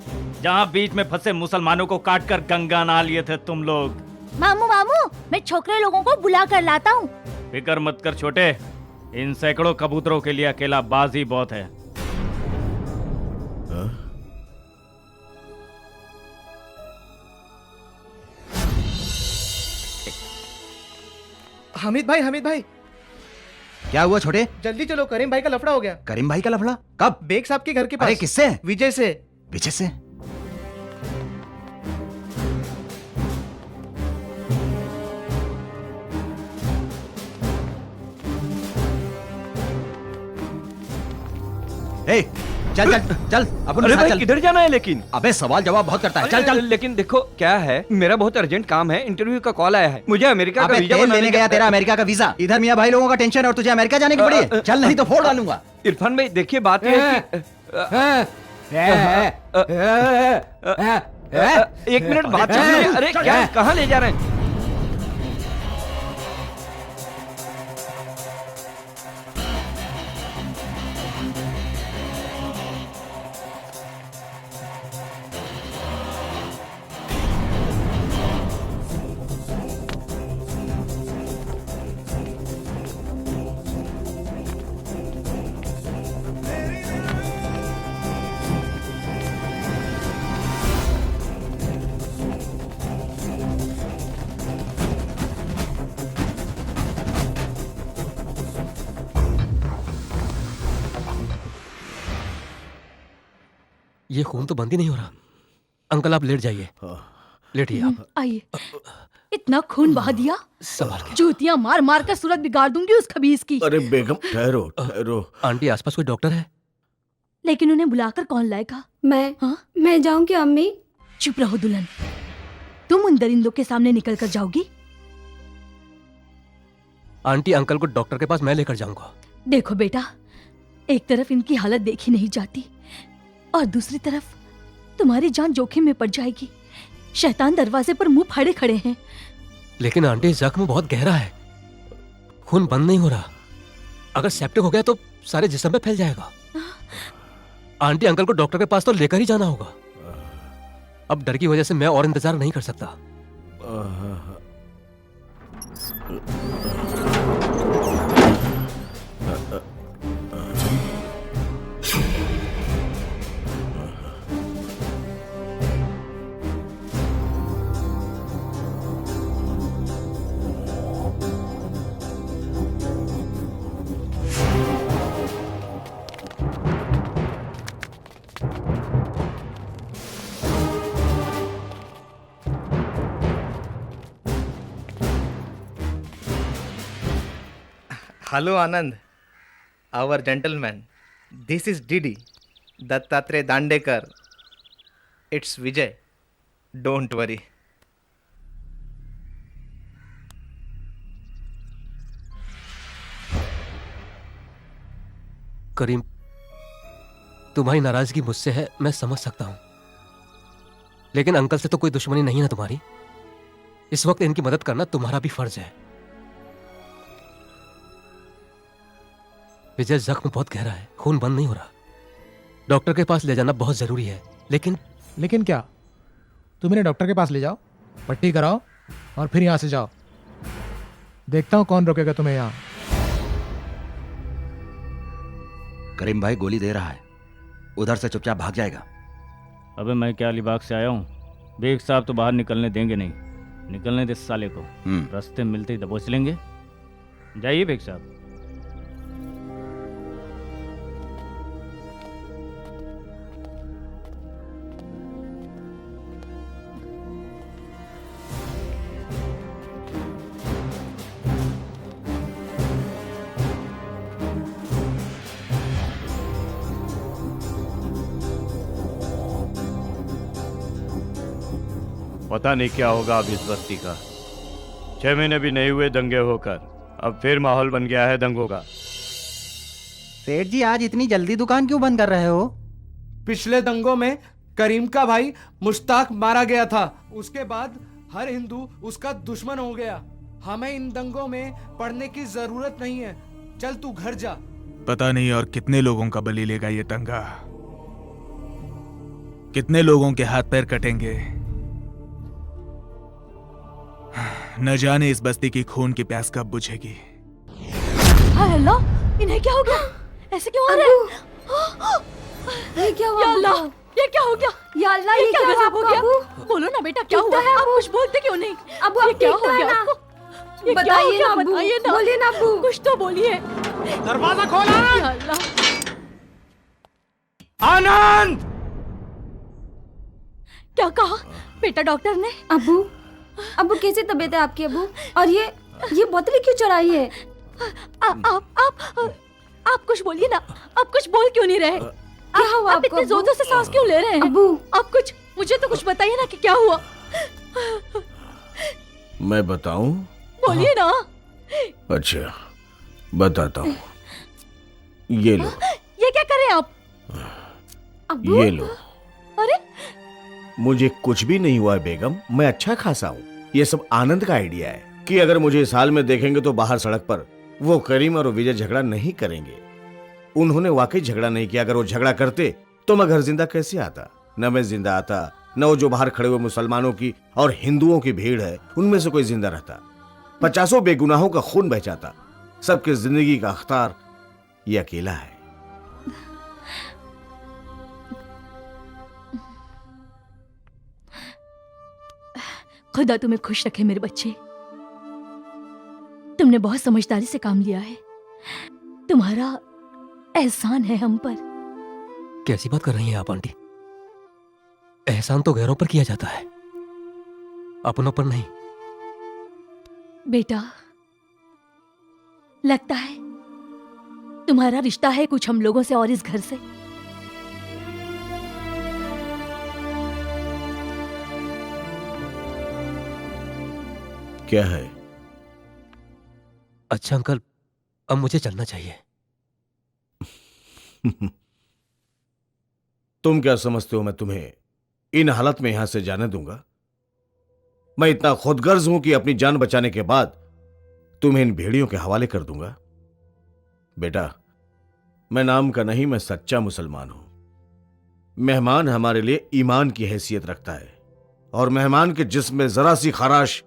जहाँ बीच में फंसे मुसलमानों को काटकर गंगा नहा लिए थे तुम लोग। मामू मामू, मैं छोकरे लोगों को बुला कर लाता हूँ। फिक्र मत कर छोटे, इन सैकड़ों कबूतरों के लिए अकेला बाजी बहुत है। हामिद भाई क्या हुआ छोटे? जल्दी चलो, करीम भाई का लफड़ा हो गया। करीम भाई का लफड़ा? कब? बेग साहब के घर के पास। अरे किससे? विजय से। विजय से? चल चल चल अपन अरे भाई चल। किधर जाना है लेकिन? अबे सवाल जवाब बहुत करता है। चल चल। लेकिन देखो क्या है, मेरा बहुत अर्जेंट काम है, इंटरव्यू का कॉल आया है, मुझे अमेरिका का अबे वीजा तेल बनाने लेने गया तेरा अमेरिका का वीजा। इधर मियां भाई लोगों का टेंशन है और तुझे अमेरिका जाने की पड़ी है। चल नहीं तो फोड़ डालूंगा। इरफान भाई देखिए बात ये है कि एक मिनट बात सुनिए। अरे क्या कहाँ ले जा रहे हैं? ये खून तो बंद ही नहीं हो रहा। अंकल आप लेट जाइए, लेटिए आप। आइए, इतना खून बहा दिया। संभाल के। जूतियां मार मार कर सूरत बिगाड़ दूंगी उस खबीस की। अरे बेगम ठहरो ठहरो। आंटी आसपास कोई डॉक्टर है? लेकिन उन्हें बुलाकर कौन लाएगा? मैं जाऊं क्या अम्मी? चुप रहो दुल्हन, तुम उन दरिंदों के सामने निकल कर जाओगी? आंटी अंकल को डॉक्टर के पास मैं लेकर जाऊंगा। देखो बेटा, एक तरफ इनकी हालत देखी नहीं जाती और दूसरी तरफ तुम्हारी जान जोखिम में पड़ जाएगी। शैतान दरवाजे पर मुंह फाड़े खड़े हैं। लेकिन आंटी जख्म बहुत गहरा है, खून बंद नहीं हो रहा। अगर सेप्टिक हो गया तो सारे जिस्म में फैल जाएगा। आंटी अंकल को डॉक्टर के पास तो लेकर ही जाना होगा। अब डर की वजह से मैं और इंतजार नहीं कर सकता। Hello Anand, our gentleman, this is DD Dattatreya Dandekar. It's Vijay, don't worry. Karim, तुम्हारी नाराजगी मुझसे है, मैं समझ सकता हूं, लेकिन अंकल से तो कोई दुश्मनी नहीं है तुम्हारी। इस वक्त इनकी मदद करना तुम्हारा भी फर्ज है। विजय, जख्म बहुत गहरा है, खून बंद नहीं हो रहा। डॉक्टर के पास ले जाना बहुत जरूरी है। लेकिन क्या? तुम इन्हें डॉक्टर के पास ले जाओ, पट्टी कराओ और फिर यहां से जाओ। देखता हूं कौन रोकेगा तुम्हें यहां। करीम भाई गोली दे रहा है, उधर से चुपचाप भाग जाएगा। अबे मैं क्या अलीबाग से आया हूँ, बेग साहब तो बाहर निकलने देंगे नहीं। निकलने दे साले को। रास्ते मिलते ही दबोच लेंगे। जाइए बेग साहब। पता नहीं क्या होगा अब इस बस्ती का। 6 महीने भी नहीं हुए दंगे होकर, अब फिर माहौल बन गया है दंगों का। सेठ जी, आज इतनी जल्दी दुकान क्यों बंद कर रहे हो? पिछले दंगों में करीम का भाई मुश्ताक मारा गया था। उसके बाद हर हिंदू उसका दुश्मन हो गया। हमें इन दंगों में पड़ने की जरूरत नहीं है। चल तू घर जा। पता नहीं और कितने लोगों का बलि लेगा ये दंगा, कितने लोगों के हाथ पैर कटेंगे। न जाने इस बस्ती की खून की प्यास कब बुझेगी। हाय अल्लाह, इन्हें क्या हो गया? ऐसे क्यों हो रहा है? ये क्या हुआ? या अल्लाह, ये क्या हो गया? या अल्लाह, ये क्या गजब हो हुआ गया? अबू? बोलो ना बेटा, क्या हुआ? आप कुछ बोलते क्यों नहीं? अबू, ये आप क्या ठीक हो तो है गया ना? आपको? ये क्या हो बताइए गया? ना अबू, बताइए ना। बोलिए ना अबू। कुछ तो बोलिए। दरवाजा खोला। या अल्लाह। आनंद! क्या कहा बेटा डॉक्टर ने? अबू, अबू कैसी तबीयत है आपकी अबू? और ये बोतल क्यों चढ़ाई है? आप कुछ बोलिए ना। आप कुछ बोल क्यों नहीं रहे? क्या हुआ आप आपको इतने जोर से सांस क्यों ले रहे हैं? अबू, आप कुछ मुझे तो कुछ बताइए ना कि क्या हुआ। मैं बताऊं? बोलिए ना। अच्छा, बताता हूँ। ये लो। ये क्या कर रहे हैं आप? अबू? ये लो। अरे मुझे कुछ भी नहीं हुआ है बेगम, मैं अच्छा खासा हूँ। ये सब आनंद का आइडिया है कि अगर मुझे इस हाल में देखेंगे तो बाहर सड़क पर वो करीम और विजय झगड़ा नहीं करेंगे। उन्होंने वाकई झगड़ा नहीं किया। अगर वो झगड़ा करते तो मैं घर जिंदा कैसे आता? न मैं जिंदा आता, न वो जो बाहर खड़े हुए मुसलमानों की और हिंदुओं की भीड़ है उनमें से कोई जिंदा रहता। 50 बेगुनाहों का खून बह जाता। सबकी जिंदगी का अख्तार ये अकेला है। खुदा तुम्हें खुश रखे मेरे बच्चे। तुमने बहुत समझदारी से काम लिया है। तुम्हारा एहसान है हम पर। कैसी बात कर रही हैं आप आंटी? एहसान तो गैरों पर किया जाता है, अपनों पर नहीं। बेटा, लगता है तुम्हारा रिश्ता है कुछ हम लोगों से और इस घर से। क्या है? अच्छा अंकल, अब मुझे चलना चाहिए। तुम क्या समझते हो मैं तुम्हें इन हालत में यहां से जाने दूंगा? मैं इतना खुदगर्ज हूं कि अपनी जान बचाने के बाद तुम्हें इन भेड़ियों के हवाले कर दूंगा। बेटा, मैं नाम का नहीं, मैं सच्चा मुसलमान हूं। मेहमान हमारे लिए ईमान की हैसियत रखता है और मेहमान के जिस्म में जरा सी खराश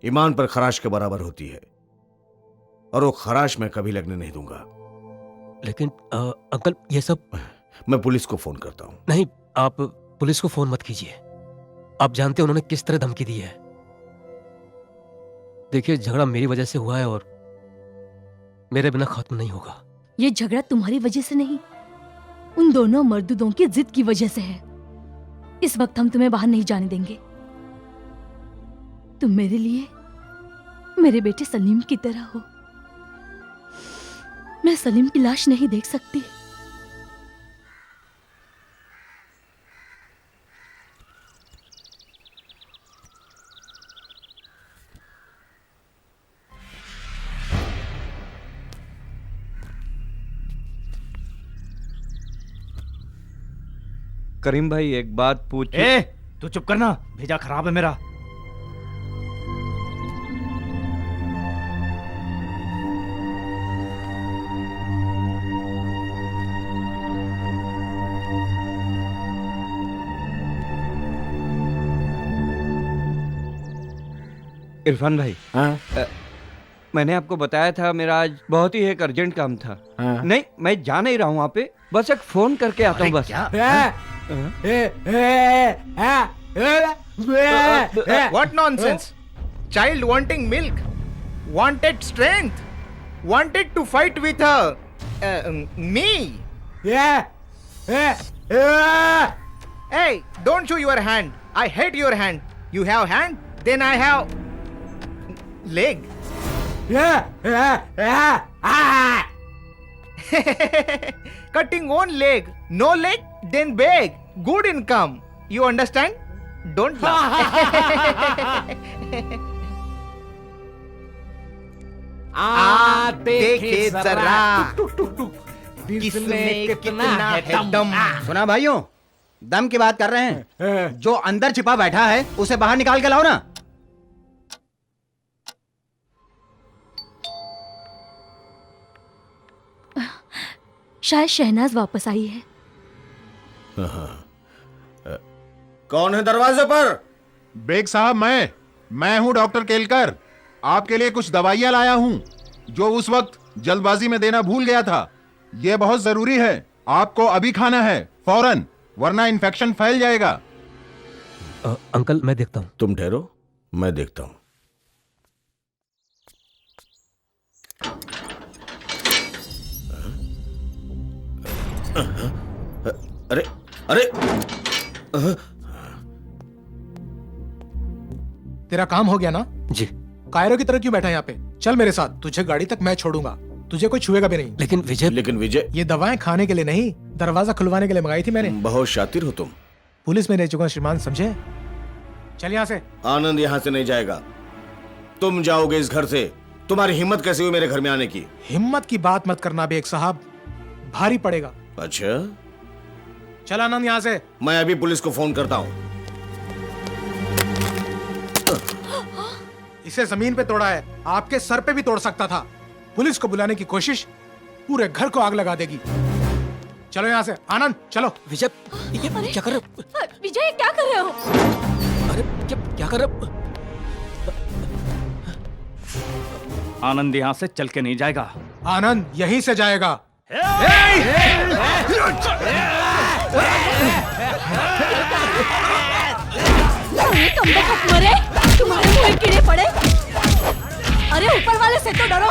ईमान पर खराश के बराबर होती है, और वो खराश मैं कभी लगने नहीं दूंगा। लेकिन अंकल, ये सब मैं पुलिस को फोन करता हूं। नहीं, आप पुलिस को फोन मत कीजिए। आप जानते हैं उन्होंने किस तरह धमकी दी है। देखिए, झगड़ा मेरी वजह से हुआ है और मेरे बिना खत्म नहीं होगा। ये झगड़ा तुम्हारी वजह से नहीं, उन दोनों मर्दूदों की जिद की वजह से है। इस वक्त हम तुम्हें बाहर नहीं जाने देंगे। तुम मेरे लिए मेरे बेटे सलीम की तरह हो। मैं सलीम की लाश नहीं देख सकती। करीम भाई, एक बात पूछ। तू चुप करना, भेजा खराब है मेरा। इरफान भाई, मैंने आपको बताया था मेरा आज बहुत ही एक अर्जेंट काम था। नहीं, मैं जा नहीं रहा हूँ वहाँ पे, बस एक फोन करके आता हूँ बस। What nonsense? child wanting milk, wanted strength, wanted to fight with me. Yeah. Hey, don't show your hand. I hate your hand. You have hand, then I have leg. Cutting one leg, no leg, then beg. Good income. You understand? Don't laugh. देखे जरा किसमें कितना है दम। सुना भाइयों, दम की बात कर रहे हैं। जो अंदर छिपा बैठा है उसे बाहर निकाल के लाओ ना। शायद शहनाज वापस आई है। कौन है दरवाजे पर? बेग साहब, मैं हूं डॉक्टर केलकर। आपके लिए कुछ दवाइयां लाया हूं जो उस वक्त जल्दबाजी में देना भूल गया था। ये बहुत जरूरी है, आपको अभी खाना है फौरन, वरना इन्फेक्शन फैल जाएगा। अंकल मैं देखता हूं। तुम ठहरो, मैं देखता हूं। अरे अरे तेरा काम हो गया ना? जी। कायरों की तरह क्यों बैठा है यहाँ पे? चल मेरे साथ, तुझे गाड़ी तक मैं छोड़ूंगा, तुझे कोई छुएगा भी नहीं। लेकिन विजय, ये दवाएं खाने के लिए नहीं, दरवाजा खुलवाने के लिए मंगाई थी मैंने। बहुत शातिर हो तुम। पुलिस में रह चुका श्रीमान, समझे? चल यहाँ से। आनंद यहाँ से नहीं जाएगा, तुम जाओगे इस घर से। तुम्हारी हिम्मत कैसे हुई मेरे घर में आने की? हिम्मत की बात मत करना बेग साहब, भारी पड़ेगा। अच्छा, चल आनंद यहाँ से। मैं अभी पुलिस को फोन करता हूँ। इसे जमीन पे तोड़ा है, आपके सर पे भी तोड़ सकता था। पुलिस को बुलाने की कोशिश पूरे घर को आग लगा देगी। चलो यहाँ से आनंद, चलो। विजय, ये क्या कर रहे हो? विजय क्या कर रहे हो? अरे क्या कर रहे हो? आनंद यहाँ से चल के नहीं जाएगा। आनंद यहीं से जाएगा। मरे, तुम्हारे मुंह में कीड़े पड़े। अरे ऊपर वाले से तो डरो।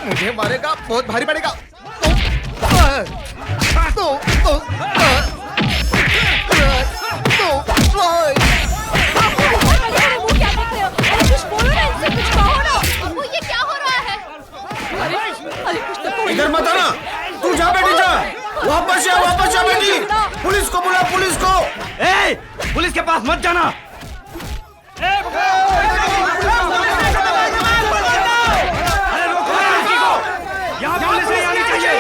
मुझे मारेगा, बहुत भारी पड़ेगा। इधर मत आना, तू जा बेटी जा, वापस जा बेटी। पुलिस को बुला, पुलिस को। पुलिस के पास मत जाना। अरे रोको लड़की को, यहाँ पुलिस नहीं आनी चाहिए।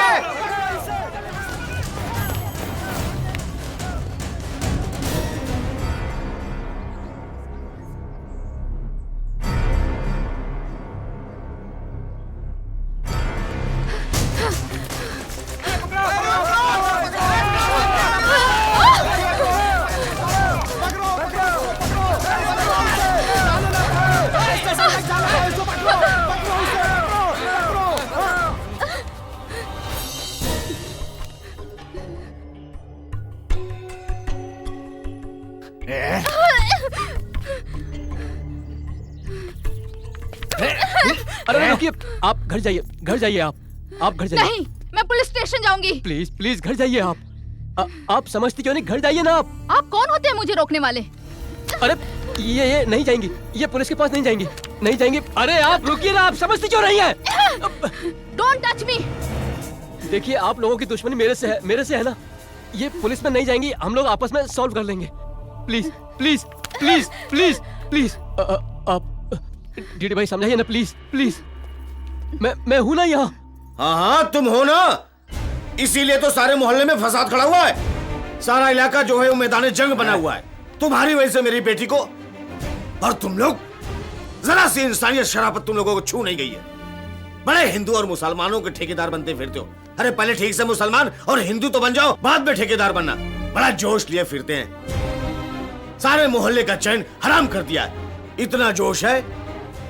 अरे रुकिए, आप घर जाइए आप घर जाइए। नहीं, मैं पुलिस स्टेशन जाऊंगी। प्लीज घर जाइए आप समझती क्यों नहीं? घर जाइए ना आप कौन होते हैं मुझे रोकने वाले? अरे ये नहीं जाएंगी, ये पुलिस के पास नहीं जाएंगी। अरे आप रुकिए ना, आप समझती क्यों नहीं है? Don't touch me. देखिए, आप लोगों की दुश्मनी मेरे से है ना। ये पुलिस में नहीं जाएंगी, हम लोग आपस में सॉल्व कर लेंगे। प्लीज आप डीडी भाई समझाइए ना, प्लीज। मैं हूं ना यहाँ। हाँ, तुम हो ना, इसीलिए तो सारे मोहल्ले में फसाद खड़ा हुआ है। सारा इलाका जो है वो मैदान जंग बना हुआ है तुम्हारी वजह से मेरी बेटी को। और तुम लोग, जरा सी इंसानियत शराफत तुम लोगों को छू नहीं गई है। बड़े हिंदू और मुसलमानों के ठेकेदार बनते फिरते हो। अरे पहले ठीक से मुसलमान और हिंदू तो बन जाओ, बाद में ठेकेदार बनना। बड़ा जोश लिए फिरते हैं, सारे मोहल्ले का चैन हराम कर दिया है। इतना जोश है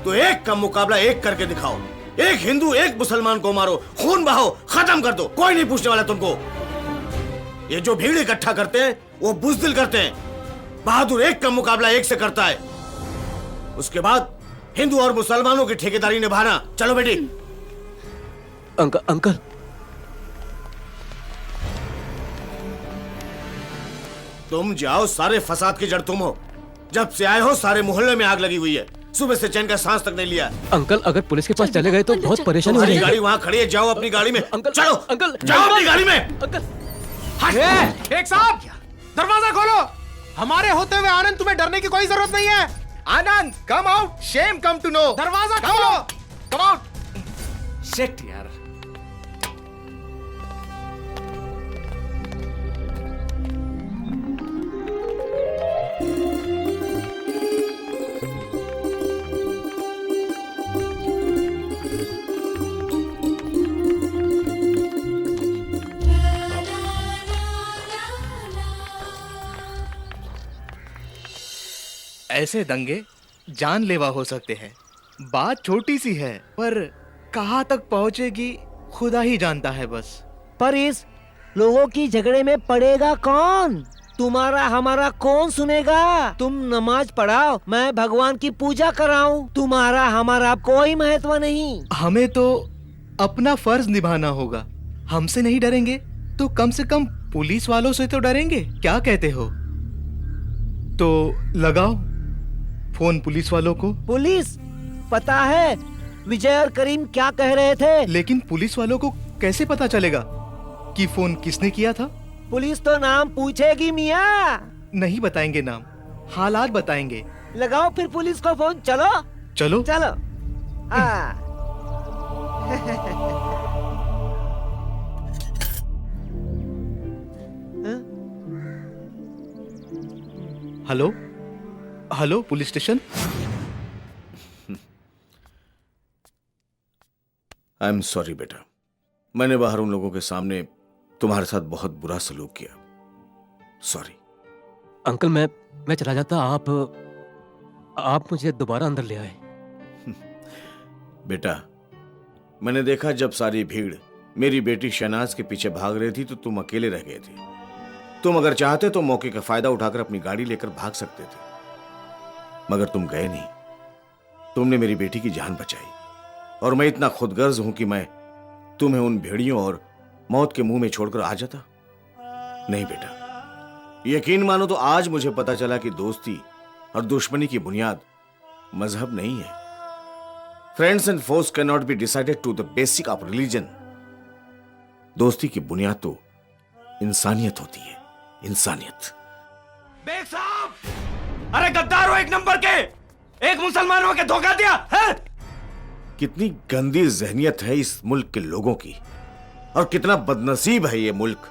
तो एक का मुकाबला एक करके दिखाओ। एक हिंदू एक मुसलमान को मारो, खून बहाओ, खत्म कर दो, कोई नहीं पूछने वाला तुमको। ये जो भीड़ इकट्ठा करते हैं वो बुज़दिल करते हैं। बहादुर एक का मुकाबला एक से करता है। उसके बाद हिंदू और मुसलमानों की ठेकेदारी निभाना। चलो बेटी। अंकल तुम जाओ, सारे फसाद की जड़ तुम हो। जब से आए हो सारे मोहल्ले में आग लगी हुई है। सुबह से चैन का सांस तक नहीं लिया। अंकल अगर पुलिस के पास चले गए तो बहुत परेशानी हो तुम्हारी जाएगी। गाड़ी वहाँ खड़ी है, जाओ अपनी गाड़ी में। अंकल चलो अंकल जाओ अपनी गाड़ी में। अंकल एक साहब, दरवाजा खोलो। हमारे होते हुए आनंद, तुम्हें डरने की कोई जरूरत नहीं है। Anand come out, shame come to know. दरवाजा खोलो। Come out. शिट यार। ऐसे दंगे जानलेवा हो सकते हैं। बात छोटी सी है पर कहाँ तक पहुंचेगी खुदा ही जानता है बस। पर इस लोगों की झगड़े में पड़ेगा कौन? तुम्हारा हमारा कौन सुनेगा? तुम नमाज पढ़ाओ, मैं भगवान की पूजा कराऊं। तुम्हारा हमारा कोई महत्व नहीं। हमें तो अपना फर्ज निभाना होगा। हमसे नहीं डरेंगे तो कम से कम पुलिस वालों से तो डरेंगे। क्या कहते हो? तो लगाओ फोन पुलिस वालों को। पुलिस? पता है विजय और करीम क्या कह रहे थे? लेकिन पुलिस वालों को कैसे पता चलेगा कि फोन किसने किया था? पुलिस तो नाम पूछेगी मियाँ। नहीं बताएंगे नाम, हालात बताएंगे। लगाओ फिर पुलिस को फोन। चलो चलो चलो। हाँ। Hello hello police station. I am sorry बेटा, मैंने बाहर उन लोगों के सामने तुम्हारे साथ बहुत बुरा सलूक किया। सॉरी। अंकल मैं चला जाता, आप मुझे दोबारा अंदर ले आए। बेटा, मैंने देखा जब सारी भीड़ मेरी बेटी शहनाज के पीछे भाग रही थी तो तुम अकेले रह गए थे। तुम अगर चाहते तो मौके का फायदा उठाकर अपनी गाड़ी लेकर भाग सकते थे, मगर तुम गए नहीं। तुमने मेरी बेटी की जान बचाई और मैं इतना खुदगर्ज हूं कि मैं तुम्हें उन भेड़ियों और मौत के मुंह में छोड़कर आ जाता? नहीं बेटा, यकीन मानो तो आज मुझे पता चला कि दोस्ती और दुश्मनी की बुनियाद मजहब नहीं है। Friends and force can not be decided to the basic of religion. दोस्ती की बुनियाद तो इंसानियत होती है, इंसानियत। बेग साहब, अरे गद्दार हो एक नंबर के, एक मुसलमान हो के धोखा दिया है? कितनी गंदी जहनियत है इस मुल्क के लोगों की, और कितना बदनसीब है ये मुल्क।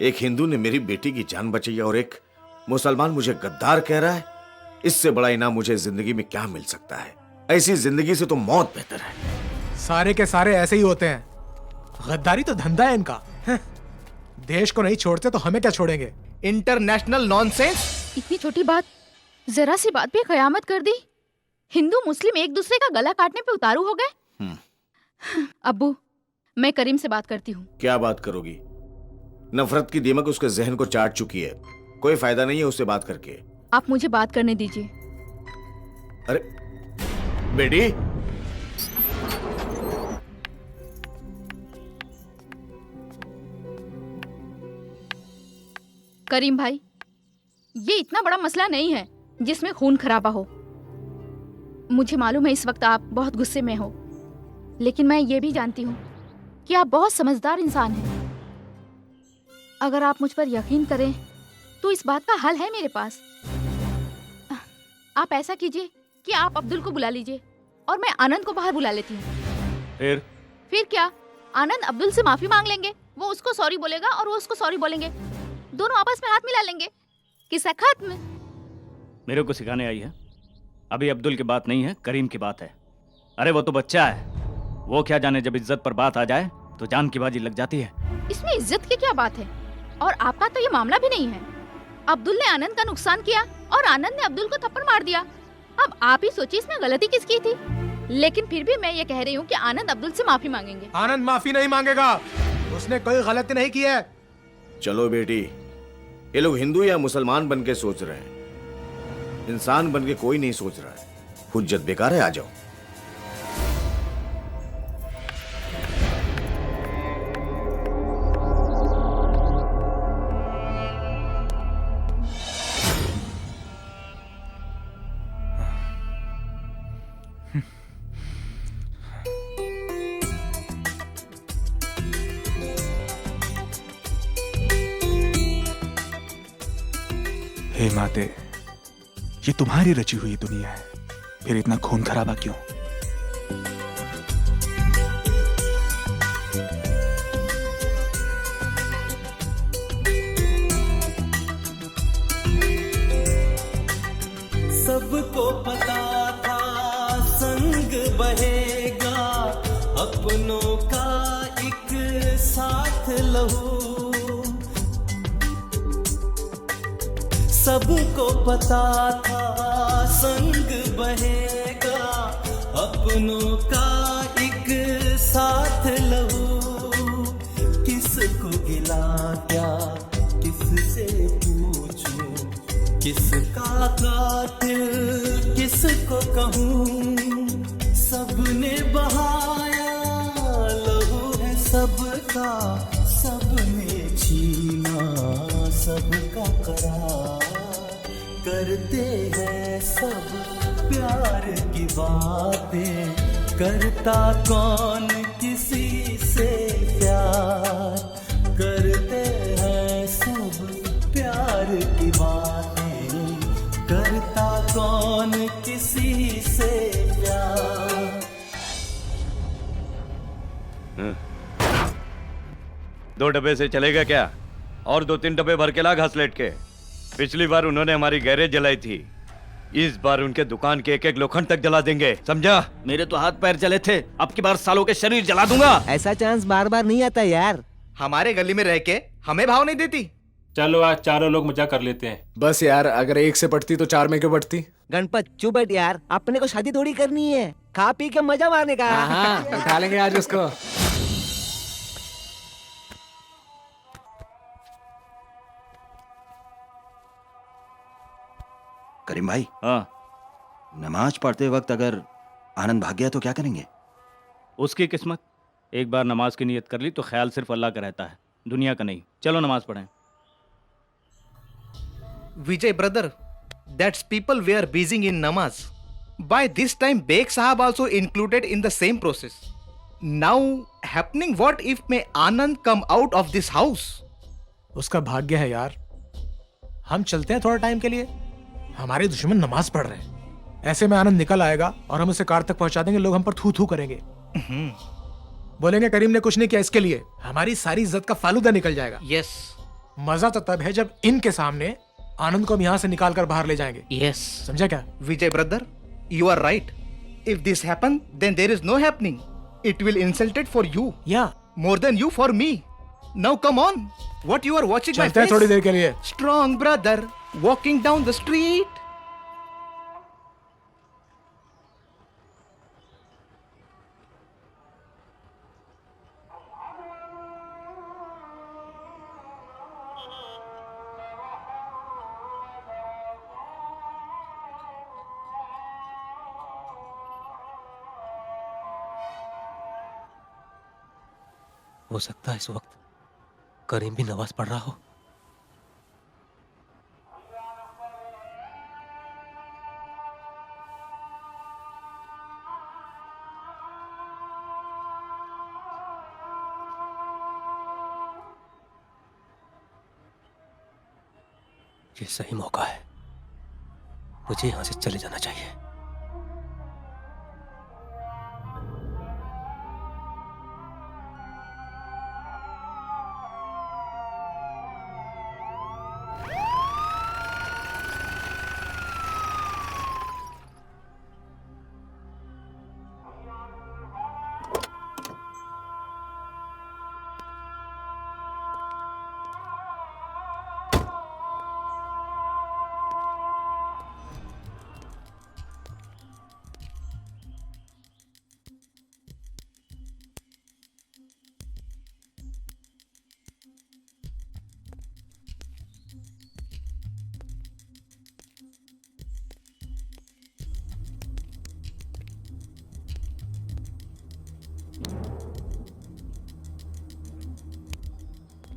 एक हिंदू ने मेरी बेटी की जान बचाई और एक मुसलमान मुझे गद्दार कह रहा है। इससे बड़ा इनाम मुझे जिंदगी में क्या मिल सकता है? ऐसी जिंदगी से तो मौत बेहतर है। सारे के सारे ऐसे ही होते हैं। गद्दारी तो धंधा है इनका। देश को नहीं छोड़ते तो हमें क्या छोड़ेंगे? International nonsense. इतनी छोटी बात, जरा सी बात पे कयामत कर दी। हिंदू मुस्लिम एक दूसरे का गला काटने पे उतारू हो गए। अब्बू, मैं करीम से बात करती हूँ। क्या बात करोगी? नफरत की दीमक उसके जहन को चाट चुकी है। कोई फायदा नहीं है उससे बात करके। आप मुझे बात करने दीजिए। अरे बेटी, करीम भाई, ये इतना बड़ा मसला नहीं है जिसमें खून खराबा हो। मुझे मालूम है इस वक्त आप बहुत गुस्से में हो, लेकिन मैं ये भी जानती हूँ कि आप बहुत समझदार इंसान हैं। अगर आप मुझ पर यकीन करें तो इस बात का हल है मेरे पास। आप ऐसा कीजिए कि आप अब्दुल को बुला लीजिए और मैं आनंद को बाहर बुला लेती हूँ। फिर क्या, आनंद अब्दुल से माफी मांग लेंगे, वो उसको सॉरी बोलेगा और वो उसको सॉरी बोलेंगे, दोनों आपस में हाथ मिला लेंगे, किस्सा खत्म। मेरे को सिखाने आई है? अभी अब्दुल की बात नहीं है, करीम की बात है। अरे वो तो बच्चा है, वो क्या जाने, जब इज्जत पर बात आ जाए तो जान की बाजी लग जाती है। इसमें इज्जत की क्या बात है? और आपका तो ये मामला भी नहीं है। अब्दुल ने आनंद का नुकसान किया और आनंद ने अब्दुल को थप्पड़ मार दिया। अब आप ही सोचिए इसमें गलती किसकी थी। लेकिन फिर भी मैं ये कह रही हूँ कि आनंद अब्दुल से माफी मांगेंगे। आनंद माफी नहीं मांगेगा, उसने कोई गलती नहीं की है। चलो बेटी, ये लोग हिंदू या मुसलमान बन के सोच रहे हैं, इंसान बन के कोई नहीं सोच रहा है। हुज्जत बेकार है, आ जाओ। हे माते, ये तुम्हारी रची हुई दुनिया है, फिर इतना खून खराबा क्यों? सबको पता था संग बहेगा, अपनों का एक साथ लहू। सबको पता था संग बहेगा, अपनों का एक साथ लहू। किसको गिला क्या, किससे पूछूं, किसका कातिल किसको कहूँ। सबने बहाया लहू है सबका, सबने छीना सबका करार। करते हैं सब प्यार की बातें, करता कौन किसी से प्यार। करते हैं सब प्यार की बातें, करता कौन किसी से प्यार। दो डब्बे से चलेगा क्या? और 2-3 डब्बे भर के ला घासलेट के। पिछली बार उन्होंने हमारी गैरेज जलाई थी, इस बार उनके दुकान के एक एक लोखंड तक जला देंगे, समझा? मेरे तो हाथ पैर जले थे, अब की बार सालों के शरीर जला दूंगा। ऐसा चांस बार बार नहीं आता यार। हमारे गली में रह के हमें भाव नहीं देती। चलो आज चारों लोग मजा कर लेते हैं। बस यार, अगर एक से पढ़ती तो 4 में क्यों पढ़ती? गणपत चुप बैठ यार, अपने को शादी थोड़ी करनी है, खा पी के मजा मारने का। हाँ, उठा लेंगे आज उसको। करीम भाई, हाँ, नमाज पढ़ते वक्त अगर आनंद भाग गया तो क्या करेंगे? उसकी किस्मत। एक बार नमाज की नियत कर ली तो ख्याल सिर्फ अल्लाह का रहता है, दुनिया का नहीं। चलो नमाज पढ़ें। Vijay brother, that's people were busy in namaz. By this time, Beg Sahab also included in the same process. Now happening, what if may Anand come out of this house? उसका भाग्य है यार। हम चलते हैं थोड़ा टाइम के लिए, हमारे दुश्मन नमाज पढ़ रहे हैं। ऐसे में आनंद निकल आएगा और हम उसे कार तक पहुंचा देंगे, लोग हम पर थू थू करेंगे। बोलेंगे करीम ने कुछ नहीं किया, इसके लिए हमारी सारी इज्जत का फालूदा निकल जाएगा। Yes. मजा तो तब है जब इनके सामने आनंद को हम यहाँ से निकाल कर बाहर ले जाएंगे। Yes. समझा क्या? Vijay brother, you are right. If this happen, then there is no happening. It will insulted for you. Yeah. More than you for me. Now come on. What you are watching my चलते हैं face? थोड़ी देर के लिए। Strong brother, walking down the street. हो सकता है इस वक्त करीम भी नमाज पढ़ रहा हो। ये सही मौका है, मुझे यहां से चले जाना चाहिए।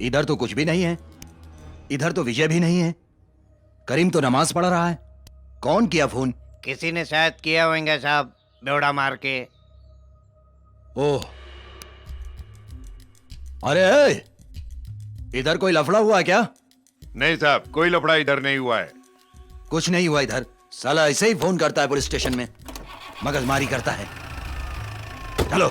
इधर तो कुछ भी नहीं है, इधर तो विजय भी नहीं है। करीम तो नमाज पढ़ रहा है। कौन किया फोन? किसी ने शायद किया होंगे साहब, बेवड़ा मार के। ओह, अरे इधर कोई लफड़ा हुआ क्या? नहीं साहब, कोई लफड़ा इधर नहीं हुआ है। कुछ नहीं हुआ इधर। साला ऐसे ही फोन करता है पुलिस स्टेशन में, मगजमारी करता है। चलो।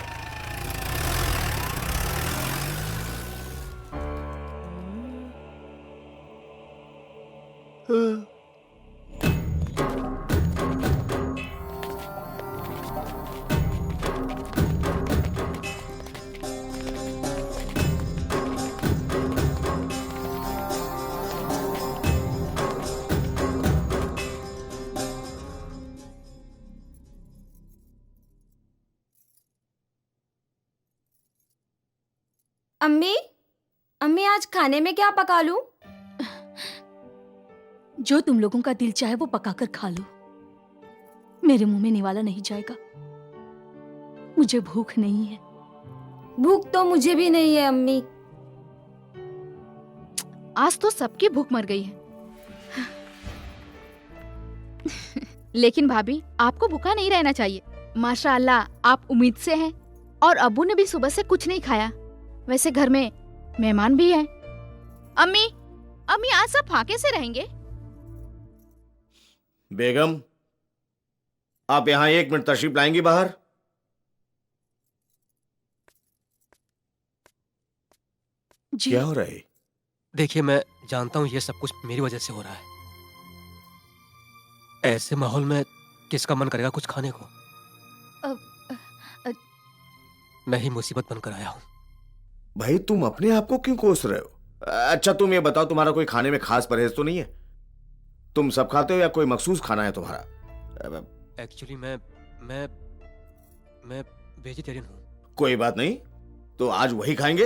अम्मी, अम्मी आज खाने में क्या पका लूं? जो तुम लोगों का दिल चाहे वो पकाकर खा लो, मेरे मुंह में निवाला नहीं जाएगा। मुझे भूख नहीं है। भूख तो मुझे भी नहीं है अम्मी। आज तो सबकी भूख मर गई है। लेकिन भाभी, आपको भूखा नहीं रहना चाहिए। माशाअल्लाह, आप उम्मीद से हैं। और अब्बू ने भी सुबह से कुछ नहीं खाया। वैसे घर में मेहमान भी हैं। अम्मी, अम्मी आज सब फाके से रहेंगे। बेगम, आप यहाँ 1 मिनट तशरीफ लाएंगी बाहर? जी। क्या हो रहा है? देखिए, मैं जानता हूँ ये सब कुछ मेरी वजह से हो रहा है। ऐसे माहौल में किसका मन करेगा कुछ खाने को? मैं ही मुसीबत बनकर आया हूँ। भाई, तुम अपने आप को क्यों कोस रहे हो? अच्छा तुम ये बताओ, तुम्हारा कोई खाने में खास परहेज तो नहीं है? तुम सब खाते हो या कोई मखसूस खाना है तुम्हारा? एक्चुअली मैं वेजिटेरियन हूँ। कोई बात नहीं, तो आज वही खाएंगे।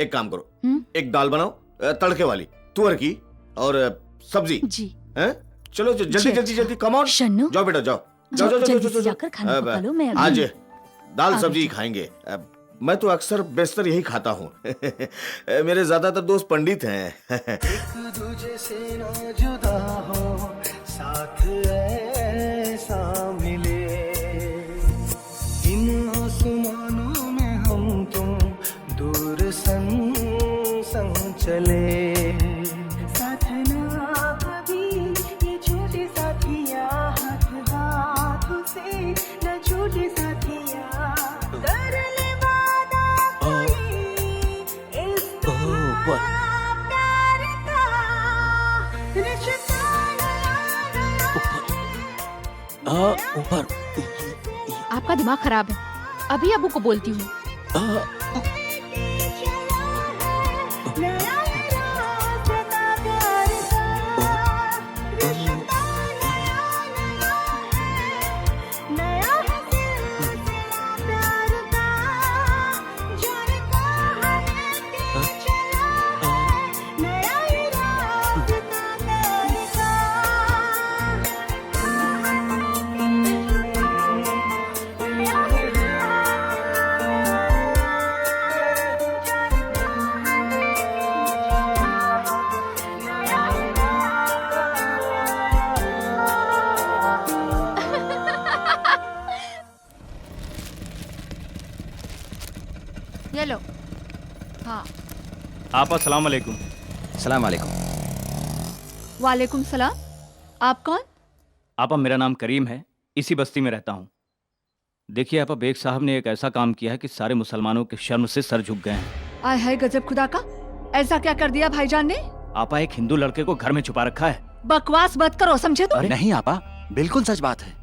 एक काम करो, एक दाल बनाओ तड़के वाली, तुअर की, और सब्जी। जी। हैं? चलो जल्दी जल्दी जल्दी, कम ऑन। शन्नू, जाओ बेटा, जाओ जाओ जाओ जाओ जाओ जाकर खाना पका लो। मैं आज दाल आ सब्जी गई। खाएंगे। मैं तो अक्सर बेशतर यही खाता हूँ। मेरे ज्यादातर दोस्त पंडित हैं। एक दूजे से ना जुदा हो, साथ ऐसा मिले, इन आसमानों में हम तुम दूर संग संग चले, साथ ना कभी ये छोटे साथिया, हाथ हाथ से न छूटे साथिया, कर ले ऊपर। आपका दिमाग खराब है। अभी अब्बू को बोलती हूँ। ये लो। हाँ। आप अस्सलाम वालेकुम। सलाम वालेकुम। वालेकुम सलाम। आप कौन? आपा, मेरा नाम करीम है, इसी बस्ती में रहता हूँ। देखिए आपा, बेग साहब ने एक ऐसा काम किया है कि सारे मुसलमानों के शर्म से सर झुक गए हैं। आय हाय गजब खुदा का, ऐसा क्या कर दिया भाईजान ने? आपा, एक हिंदू लड़के को घर में छुपा रखा है। बकवास मत करो, समझे तुम? नहीं आपा, बिल्कुल सच बात है।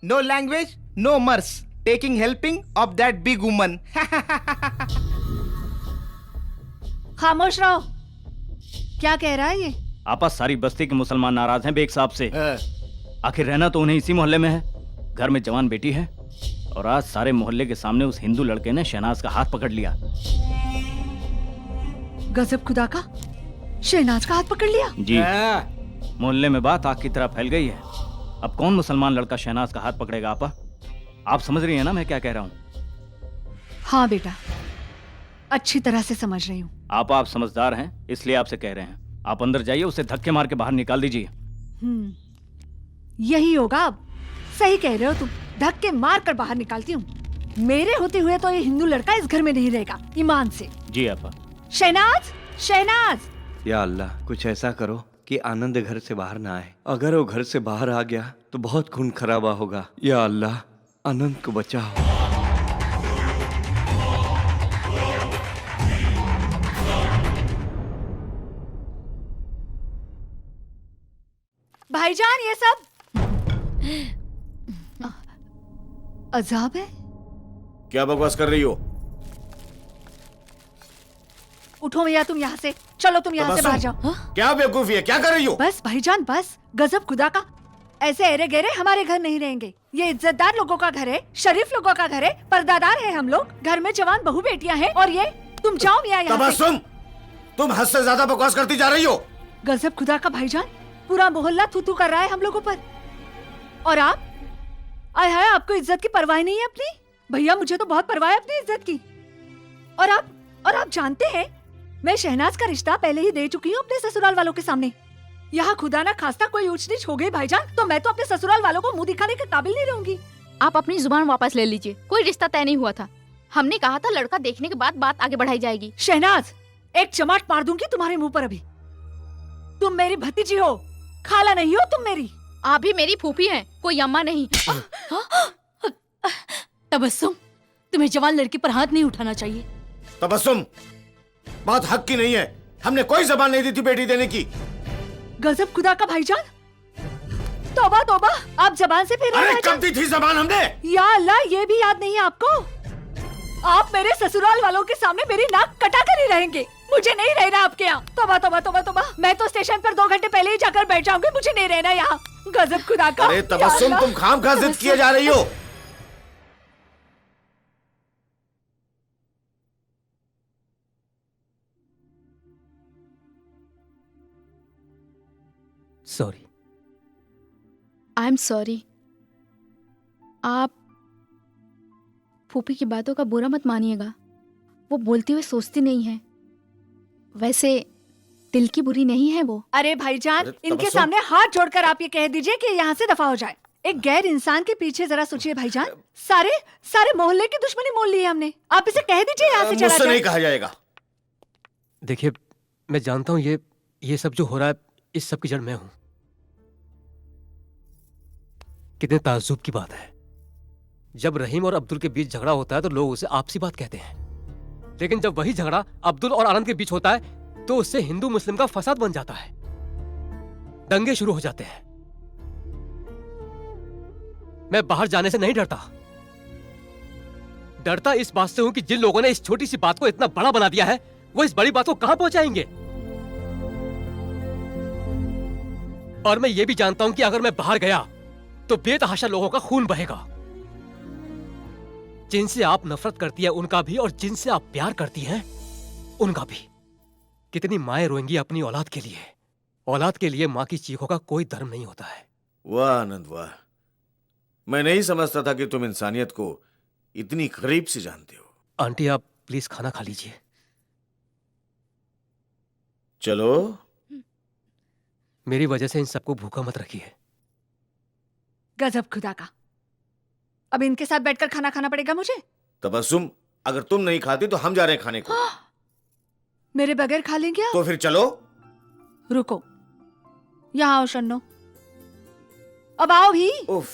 No language, no mercy. Taking helping of that big woman. खामोश रहो। क्या कह रहा है ये? आपा, सारी बस्ती के मुसलमान नाराज हैं बेग साहब से। आखिर रहना तो उन्हें इसी मोहल्ले में है। घर में जवान बेटी है, और आज सारे मोहल्ले के सामने उस हिंदू लड़के ने शहनाज का हाथ पकड़ लिया। गजब खुदा का, शहनाज का हाथ पकड़ लिया? जी। मोहल्ले में बात आग की तरह फैल गई है। अब कौन मुसलमान लड़का शहनाज का हाथ पकड़ेगा? आपा, आप समझ रही हैं ना मैं क्या कह रहा हूँ? हाँ बेटा, अच्छी तरह से समझ रही हूँ। आप समझदार हैं इसलिए आपसे कह रहे हैं। आप अंदर जाइए, उसे धक्के मार के बाहर निकाल दीजिए। यही होगा अब। सही कह रहे हो तुम, धक्के मार कर बाहर निकालती हूँ। मेरे होते हुए तो ये हिंदू लड़का इस घर में नहीं रहेगा, ईमान से। जी आपा। शहनाज, शहनाज। या अल्लाह, कुछ ऐसा करो कि आनंद घर से बाहर ना आए। अगर वो घर से बाहर आ गया तो बहुत खून खराबा होगा। या अल्लाह, आनंद को बचाओ। भाईजान, ये सब अजाब है। क्या बकवास कर रही हो? उठो भैया तुम यहाँ से, चलो तुम यहाँ से बाहर जाओ। क्या बेवकूफी है, क्या कर रही हो? बस भाईजान बस, गजब खुदा का। ऐसे एरे गेरे हमारे घर नहीं रहेंगे। ये इज्जतदार लोगों का घर है, शरीफ लोगों का घर है, पर्दादार है हम लोग। घर में जवान बहू बेटियां हैं और ये तुम जाओ भैया यहाँ से। तुम हद से ज्यादा बकवास करती जा रही हो। गजब खुदा का भाईजान, पूरा मोहल्ला थू थू कर रहा है हम लोगों पर। और आप, आय हाय, आपको इज्जत की परवाह नहीं है अपनी? भैया मुझे तो बहुत परवाह है अपनी इज्जत की। और आप जानते हैं, मैं शहनाज का रिश्ता पहले ही दे चुकी हूँ अपने ससुराल वालों के सामने। यहाँ खुदा ना खास्ता कोई ऊंच नीच हो गई भाईजान, तो मैं तो अपने ससुराल वालों को मुंह दिखाने के काबिल नहीं रहूंगी। आप अपनी जुबान वापस ले लीजिए। कोई रिश्ता तय नहीं हुआ था। हमने कहा था लड़का देखने के बाद बात आगे बढ़ाई जाएगी। शहनाज, एक चमाट मार दूंगी तुम्हारे मुंह पर अभी। तुम मेरी भतीजी हो, खाला नहीं हो तुम मेरी। आप भी मेरी फूफी हैं, कोई अम्मा नहीं। तबस्सुम, तुम्हें जवान लड़की पर हाथ नहीं उठाना चाहिए। तबस्सुम, बात हक की नहीं है। हमने कोई जबान नहीं दी थी बेटी देने की। गजब खुदा का भाईजान, तौबा तौबा, आप जबान से फिर कब दी थी जबान हमने? या अल्लाह, ये भी याद नहीं है आपको? आप मेरे ससुराल वालों के सामने मेरी नाक कटा कर ही रहेंगे। मुझे नहीं रहना आपके यहाँ। तौबा तौबा तौबा तौबा, मैं तो स्टेशन पर 2 घंटे पहले ही जाकर बैठ जाऊंगी। मुझे नहीं रहना यहाँ। गजब खुदा का। अरे तबस्सुम, तुम खामखा जिद किए जा रही हो। सॉरी। I am sorry. आप फूफी की बातों का बुरा मत मानिएगा। वो बोलती हुए सोचती नहीं है। वैसे दिल की बुरी नहीं है वो। अरे भाईजान, इनके सामने हाथ जोड़कर आप ये कह दीजिए कि यहाँ से दफा हो जाए। एक गैर इंसान के पीछे जरा सोचिए भाईजान। सारे मोहल्ले की दुश्मनी मोल ली है हमने। आप इसे कह दीजिए यहाँ से चला मुझसे जाए। नहीं कहा जाएगा। देखिए, मैं जानता हूँ ये सब जो हो रहा है, इस सब की जड़ मैं हूं। कितने ताज्जुब की बात है, जब रहीम और अब्दुल के बीच झगड़ा होता है तो लोग उसे आपसी बात कहते हैं, लेकिन जब वही झगड़ा अब्दुल और आनंद के बीच होता है तो उससे हिंदू मुस्लिम का फसाद बन जाता है, दंगे शुरू हो जाते हैं। मैं बाहर जाने से नहीं डरता इस बात से हूं कि जिन लोगों ने इस छोटी सी बात को इतना बड़ा बना दिया है, वो इस बड़ी बात को कहां पहुंचाएंगे। और मैं ये भी जानता हूं कि अगर मैं बाहर गया तो बेतहाशा लोगों का खून बहेगा। जिनसे आप नफरत करती है उनका भी, और जिनसे आप प्यार करती हैं उनका भी। कितनी माएं रोएंगी अपनी औलाद के लिए। औलाद के लिए मां की चीखों का कोई धर्म नहीं होता है। वाह आनंद वाह, मैं नहीं समझता था कि तुम इंसानियत को इतनी करीब से जानते हो। आंटी, आप प्लीज खाना खा लीजिए। चलो। मेरी वजह से इन सबको भूखा मत रखिए। गजब खुदा का। अब इनके साथ बैठकर खाना खाना पड़ेगा मुझे। तबस्सुम, अगर तुम नहीं खाती तो हम जा रहे हैं खाने को। मेरे बगैर खा लेंगे आप? तो फिर चलो। रुको, यहाँ आओ शन्नो। अब आओ भी। उफ,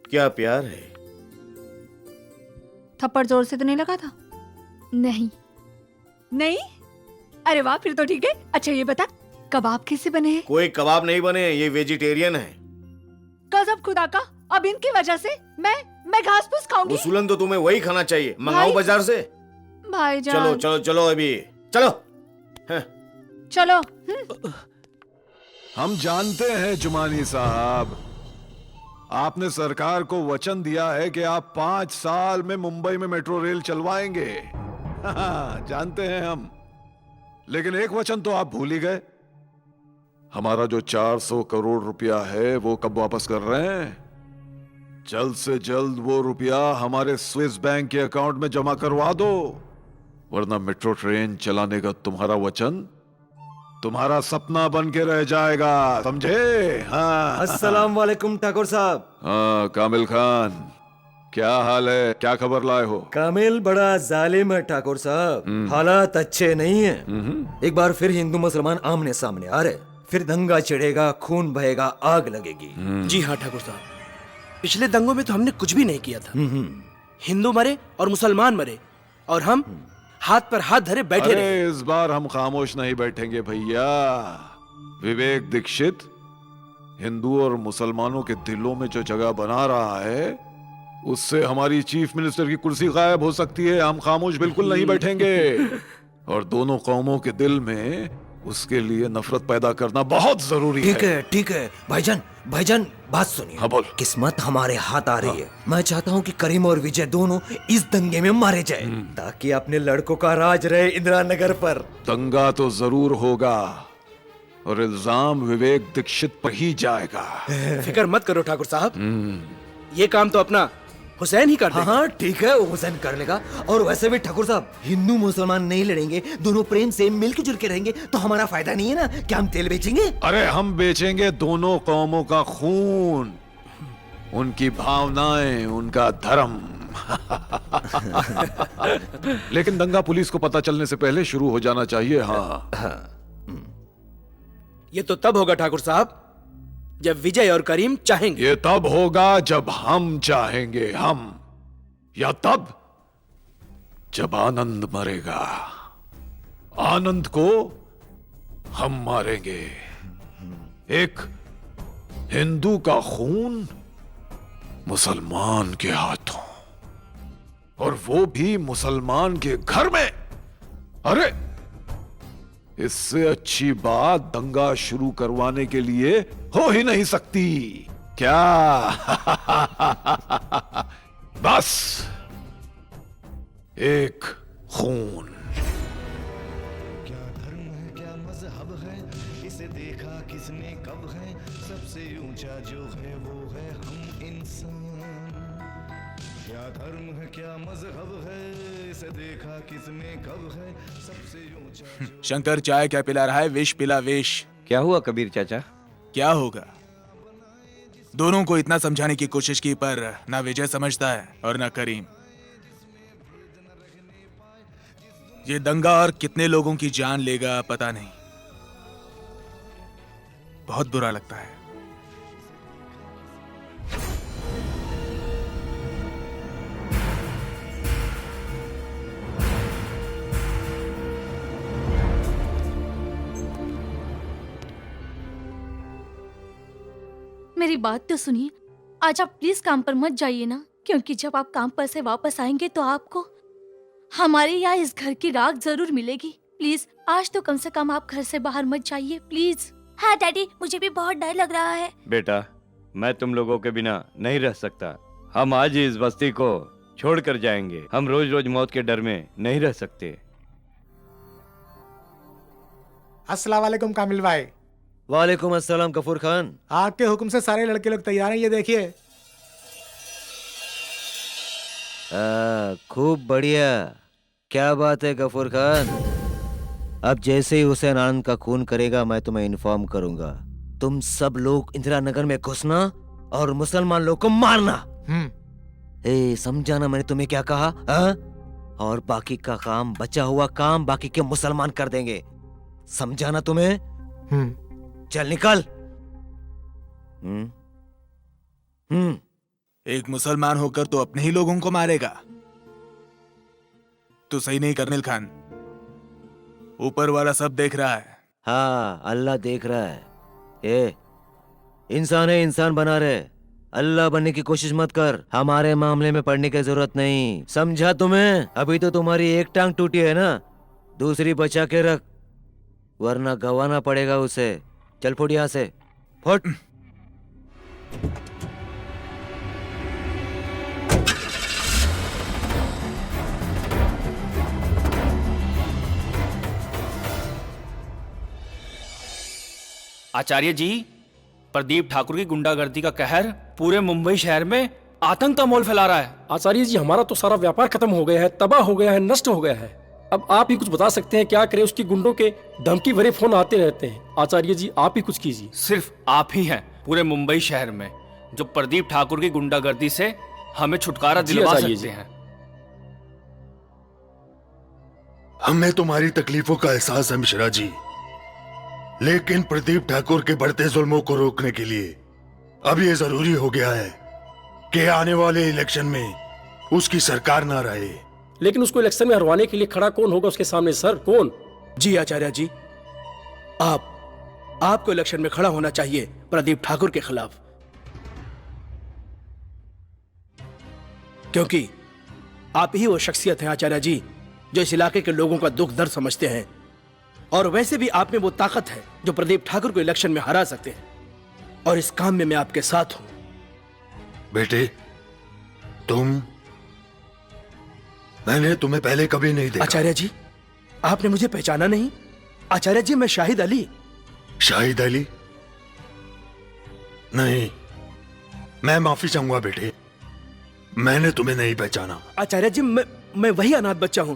क्या प्यार है। थप्पड़ जोर से तो नहीं लगा था? नहीं। नहीं? अरे वाह, फिर तो ठीक है। अच्छा ये बता, कबाब कैसे बने हैं? कोई कबाब नहीं बने, ये वेजिटेरियन है। गजब खुदा का। अब इनकी वजह से मैं घास फूस खाऊंगी। उसूलन तो तुम्हें वही खाना चाहिए। मंगाओ बाजार से। भाईजान, चलो चलो चलो, अभी चलो। चलो। हम जानते हैं जुमानी साहब, आपने सरकार को वचन दिया है कि आप 5 साल में मुंबई में मेट्रो रेल चलवाएंगे। जानते हैं हम, लेकिन एक वचन तो आप भूल ही गए। हमारा जो 400 करोड़ रुपया है वो कब वापस कर रहे हैं? जल्द से जल्द वो रुपया हमारे स्विस बैंक के अकाउंट में जमा करवा दो। वरना मेट्रो ट्रेन चलाने का तुम्हारा वचन तुम्हारा सपना बन के रह जाएगा, समझे? हाँ। अस्सलाम वालेकुम ठाकुर साहब। हाँ कामिल खान, क्या हाल है? क्या खबर लाए हो? कामिल बड़ा जालिम है ठाकुर साहब, हालात अच्छे नहीं है। एक बार फिर हिंदू मुसलमान आमने सामने आ रहे, फिर दंगा छिड़ेगा, खून बहेगा, आग लगेगी। जी हाँ ठाकुर साहब, पिछले दंगों में तो हमने कुछ भी नहीं किया था। हिंदू मरे और मुसलमान मरे और हम हाथ पर हाथ धरे बैठे रहे। अरे इस बार हम खामोश नहीं बैठेंगे भैया। विवेक दीक्षित हिंदू और मुसलमानों के दिलों में जो जगह बना रहा है, उससे हमारी चीफ मिनिस्टर की कुर्सी गायब हो सकती है। हम खामोश बिल्कुल नहीं बैठेंगे और दोनों कौमों के दिल में उसके लिए नफरत पैदा करना बहुत जरूरी है। ठीक है भाईजान, भाईजान बात सुनिए। हाँ बोल। किस्मत हमारे हाथ आ रही है। मैं चाहता हूँ कि करीम और विजय दोनों इस दंगे में मारे जाए, ताकि अपने लड़कों का राज रहे इंदिरा नगर पर। दंगा तो जरूर होगा और इल्जाम विवेक दीक्षित पर ही जाएगा। फिक्र मत करो ठाकुर साहब, ये काम तो अपना हुसैन ही कर देगा। हाँ ठीक है, वो हुसैन कर लेगा। और वैसे भी ठाकुर साहब, हिंदू मुसलमान नहीं लड़ेंगे, दोनों प्रेम से मिलके जुल के रहेंगे तो हमारा फायदा नहीं है ना? क्या हम तेल बेचेंगे? अरे हम बेचेंगे दोनों कौमों का खून, उनकी भावनाएं, उनका धर्म। लेकिन दंगा पुलिस को पता चलने से पहले शुरू हो जाना चाहिए। हाँ ये तो तब होगा ठाकुर साहब जब विजय और करीम चाहेंगे। ये तब होगा जब हम चाहेंगे, हम, या तब जब आनंद मरेगा। आनंद को हम मारेंगे। एक हिंदू का खून मुसलमान के हाथों, और वो भी मुसलमान के घर में। अरे इससे अच्छी बात दंगा शुरू करवाने के लिए हो ही नहीं सकती, क्या? बस एक खून। क्या धर्म है, क्या मजहब है, इसे देखा किसने कब है? सबसे ऊंचा जो है वो है हम इंसान। क्या धर्म है, क्या मजहब है, इसे देखा किसने कब है? सबसे ऊंचा शंकर चाय क्या पिला रहा है? विष पिला, विष। क्या हुआ कबीर चाचा? क्या होगा? दोनों को इतना समझाने की कोशिश की, पर ना विजय समझता है और ना करीम। ये दंगा और कितने लोगों की जान लेगा पता नहीं। बहुत बुरा लगता है। मेरी बात तो सुनिए, आज आप प्लीज काम पर मत जाइए ना, क्योंकि जब आप काम पर से वापस आएंगे तो आपको हमारे यहाँ इस घर की राख जरूर मिलेगी। प्लीज आज तो कम से कम आप घर से बाहर मत जाइए, प्लीज। हाँ डैडी, मुझे भी बहुत डर लग रहा है। बेटा, मैं तुम लोगों के बिना नहीं रह सकता। हम आज ही इस बस्ती को छोड़कर जाएंगे। हम रोज रोज मौत के डर में नहीं रह सकते। अस्सलाम वालेकुम कामिल भाई। वालेकुम अस्सलाम गफूर खान। आपके हुक्म से सारे लड़के लोग तैयार हैं, ये देखिए। खूब बढ़िया। क्या बात है गफूर खान। अब जैसे ही हुसैन आनंद का खून करेगा मैं तुम्हें इन्फॉर्म करूंगा। तुम सब लोग इंदिरा नगर में घुसना और मुसलमान लोग को मारना। समझा ना मैंने तुम्हें क्या कहा? और बाकी का काम, बचा हुआ काम बाकी के मुसलमान कर देंगे। समझा ना तुम्हें? चल निकल। एक मुसलमान होकर तो अपने ही लोगों को मारेगा। तो सही नहीं कर्नल खान। ऊपर वाला सब देख रहा है। हाँ, अल्लाह देख रहा है। ये इंसान है, इंसान बना रहे। अल्लाह बनने की कोशिश मत कर। हमारे मामले में पड़ने की जरूरत नहीं। समझा तुम्हें? अभी तो तुम्हारी एक टांग टूटी है ना, दूसरी बचा के रख, वरना गंवाना पड़ेगा उसे। चल फुट यहां से, फुट। आचार्य जी, प्रदीप ठाकुर की गुंडागर्दी का कहर पूरे मुंबई शहर में आतंक का माहौल फैला रहा है। आचार्य जी, हमारा तो सारा व्यापार खत्म हो गया है, तबाह हो गया है, नष्ट हो गया है। अब आप ही कुछ बता सकते हैं, क्या करें? उसकी गुंडों के धमकी भरे फोन आते रहते हैं। आचार्य जी आप ही कुछ कीजिए। सिर्फ आप ही हैं पूरे मुंबई शहर में जो प्रदीप ठाकुर की गुंडागर्दी से हमें छुटकारा दिलवा सकते हैं। हमें तुम्हारी तकलीफों का एहसास है मिश्रा जी, लेकिन प्रदीप ठाकुर के बढ़ते जुल्मों को रोकने के लिए अब ये जरूरी हो गया है कि आने वाले इलेक्शन में उसकी सरकार ना रहे। लेकिन उसको इलेक्शन में हरवाने के लिए खड़ा कौन होगा उसके सामने सर? कौन? जी आचार्य जी, आपको इलेक्शन में खड़ा होना चाहिए प्रदीप ठाकुर के खिलाफ, क्योंकि आप ही वो शख्सियत हैं आचार्य जी जो इस इलाके के लोगों का दुख दर्द समझते हैं, और वैसे भी आप में वो ताकत है जो प्रदीप ठाकुर को इलेक्शन में हरा सकते हैं, और इस काम में मैं आपके साथ हूं। बेटे मैंने तुम्हें पहले कभी नहीं देखा। आचार्य जी आपने मुझे पहचाना नहीं? आचार्य जी मैं शाहिद अली। शाहिद अली? नहीं, मैं माफी चाहूंगा बेटे, मैंने तुम्हें नहीं पहचाना। आचार्य जी मैं वही अनाथ बच्चा हूं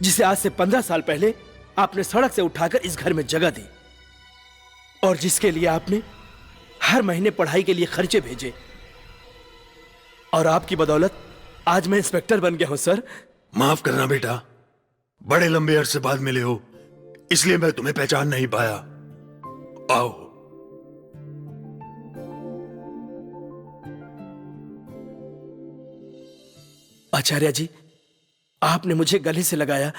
जिसे आज से 15 साल पहले आपने सड़क से उठाकर इस घर में जगह दी, और जिसके लिए आपने हर महीने पढ़ाई के लिए खर्चे भेजे, और आपकी बदौलत आज मैं इंस्पेक्टर बन गया हूं सर। माफ करना बेटा, बड़े लंबे अरसे बाद मिले हो इसलिए मैं तुम्हें पहचान नहीं पाया। आओ। आचार्य जी आपने मुझे गले से लगाया,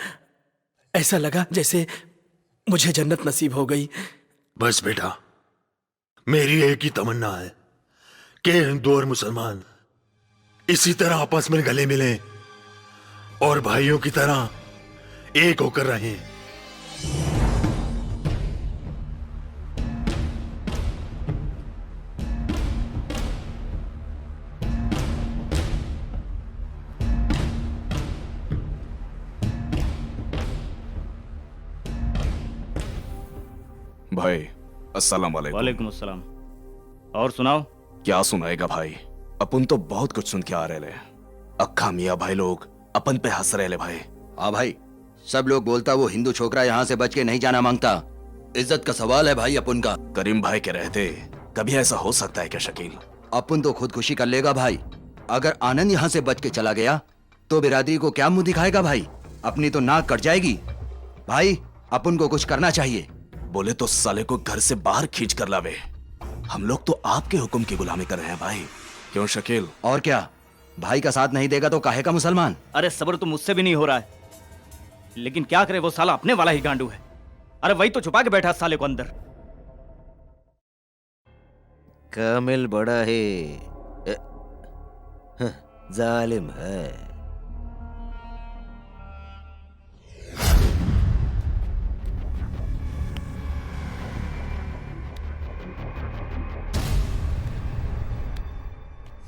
ऐसा लगा जैसे मुझे जन्नत नसीब हो गई। बस बेटा, मेरी एक ही तमन्ना है कि हिंदू और मुसलमान इसी तरह आपस में गले मिलें और भाइयों की तरह एक होकर रहें। भाई अस्सलाम वालेकुम। वालेकुम अस्सलाम। और सुनाओ। क्या सुनाएगा भाई, अपन तो बहुत कुछ सुन के आ रहे ले। अक्खा मियाँ भाई लोग अपन पे हंस रहे ले भाई। हाँ भाई, सब लोग बोलता वो हिंदू छोकरा यहाँ से बच के नहीं जाना मांगता। इज्जत का सवाल है भाई अपन का। करीम भाई के रहते कभी ऐसा हो सकता है क्या शकील? अपन तो खुदकुशी कर लेगा भाई। अगर आनंद यहाँ से बच के चला गया तो बिरादरी को क्या मुंह दिखाएगा भाई? अपनी तो नाक कट जाएगी भाई। अपन को कुछ करना चाहिए। बोले तो साले को घर से बाहर खींच कर लावे। हम लोग तो आपके हुक्म की गुलामी कर रहे हैं भाई। क्यों शकील? और क्या, भाई का साथ नहीं देगा तो काहे का मुसलमान? अरे सब्र तो मुझसे भी नहीं हो रहा है, लेकिन क्या करे, वो साला अपने वाला ही गांडू है। अरे वही तो छुपा के बैठा साले को अंदर। कामिल बड़ा है, जालिम है।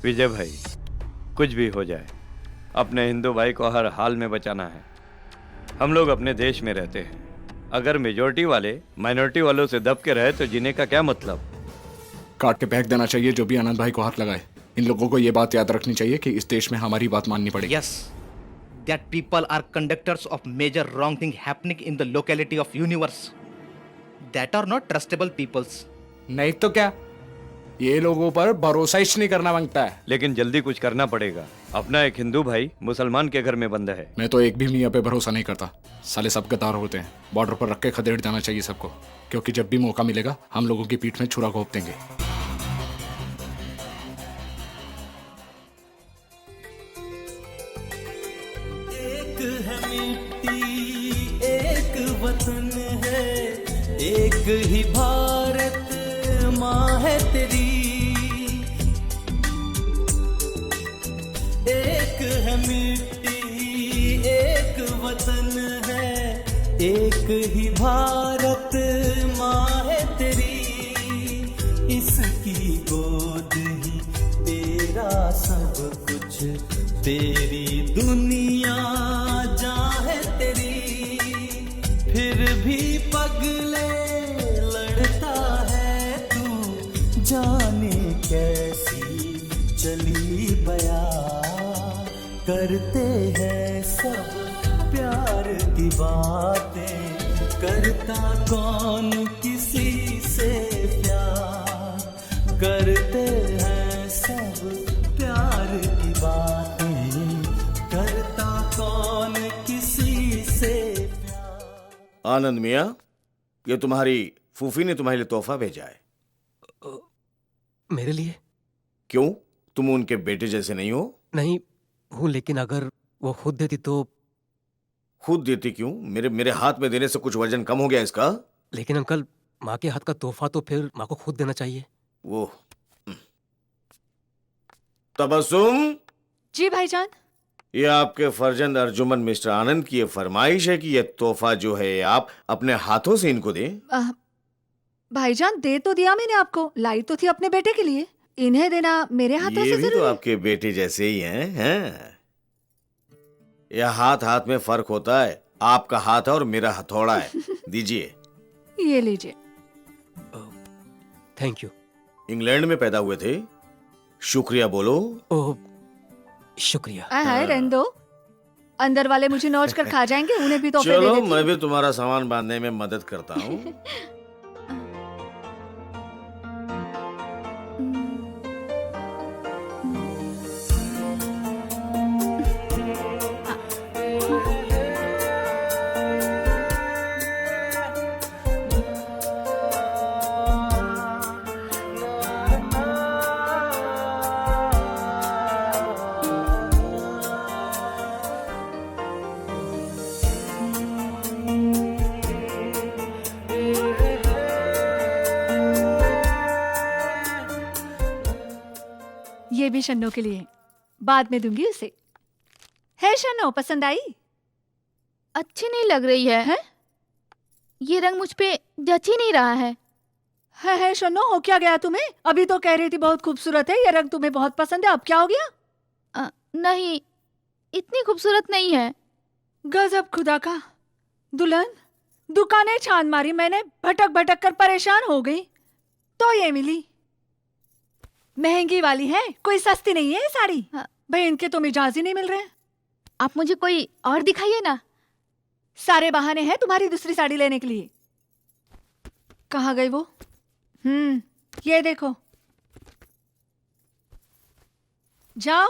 विजय भाई, कुछ भी हो जाए अपने हिंदू भाई को हर हाल में बचाना है। हम लोग अपने देश में रहते हैं, अगर मेजोरिटी वाले माइनॉरिटी वालों से दब के रहे तो जीने का क्या मतलब? काट के फेंक देना चाहिए जो भी आनंद भाई को हाथ लगाए। इन लोगों को ये बात याद रखनी चाहिए कि इस देश में हमारी बात माननी पड़ेगी। Yes, that people are conductors of major wrong thing happening in the locality of universe. That are not trustable peoples. नहीं तो क्या, ये लोगों पर भरोसा ही नहीं करना मांगता है। लेकिन जल्दी कुछ करना पड़ेगा। अपना एक हिंदू भाई मुसलमान के घर में बंद है। मैं तो एक भी मियाँ पे भरोसा नहीं करता। साले सब गद्दार होते हैं। बॉर्डर पर रख के खदेड़ जाना चाहिए सबको, क्योंकि जब भी मौका मिलेगा हम लोगों की पीठ में छुरा घोंप देंगे। एक है मिट्टी, एक वतन है, एक ही भारत माँ है तेरी। एक है मिट्टी, एक वतन है, एक ही भारत माँ है तेरी। इसकी गोद ही तेरा सब कुछ, तेरी दुनिया जहाँ है तेरी। फिर भी पगले लड़ता है तू, जाने कैसी चली बया। करते हैं सब प्यार की बातें करता कौन किसी से प्यार करते हैं सब प्यार की बातें करता कौन किसी से। आनंद मियां, ये तुम्हारी फूफी ने तुम्हारे लिए तोहफा भेजा है। मेरे लिए? क्यों, तुम उनके बेटे जैसे नहीं हो? नहीं हूँ, लेकिन अगर वो खुद देती तो। खुद देती क्यों? मेरे हाथ में देने से कुछ वजन कम हो गया इसका? लेकिन अंकल, माँ के हाथ का तोहफा तो फिर माँ को खुद देना चाहिए। वो तबस्सुम, जी भाईजान। ये आपके फर्जंद अर्जुमन मिस्टर आनंद की ये फरमाइश है कि ये तोहफा जो है आप अपने हाथों से इनको दें। भाईजान, दे तो दिया मैंने आपको, लाई तो थी अपने बेटे के लिए, इन्हें देना मेरे हाथों ये से भी जरूरी तो है। आपके बेटे जैसे ही हैं। यह हाथ हाथ में फर्क होता है। आपका हाथ है और मेरा हथौड़ा है। दीजिए। ये लीजिए। Thank you. इंग्लैंड में पैदा हुए थे, शुक्रिया बोलो। ओह, शुक्रिया। हाय, रहने दो, अंदर वाले मुझे नोच कर खा जाएंगे, उन्हें भी तोहफे दे चलो, देती। मैं भी तुम्हारा सामान बांधने में मदद करता हूँ। ये भी शन्नो के लिए, बाद में दूंगी उसे। है शन्नो, पसंद आई? अच्छी नहीं लग रही है? ये रंग मुझ पे जच ही नहीं रहा है। है शन्नो, हो क्या गया तुम्हें? अभी तो कह रही थी बहुत खूबसूरत है, ये रंग तुम्हें बहुत पसंद है, अब क्या हो गया? नहीं, इतनी खूबसूरत नहीं है। गजब खुदा का। दुल्हन, दुकानें छान मारी मैंने, भटक भटक कर परेशान हो गई, तो ये मिली। महंगी वाली है, कोई सस्ती नहीं है ये साड़ी। भाई, इनके तो मिजाज ही नहीं मिल रहे। आप मुझे कोई और दिखाइए ना। सारे बहाने हैं तुम्हारी दूसरी साड़ी लेने के लिए। कहाँ गई वो? ये देखो, जाओ।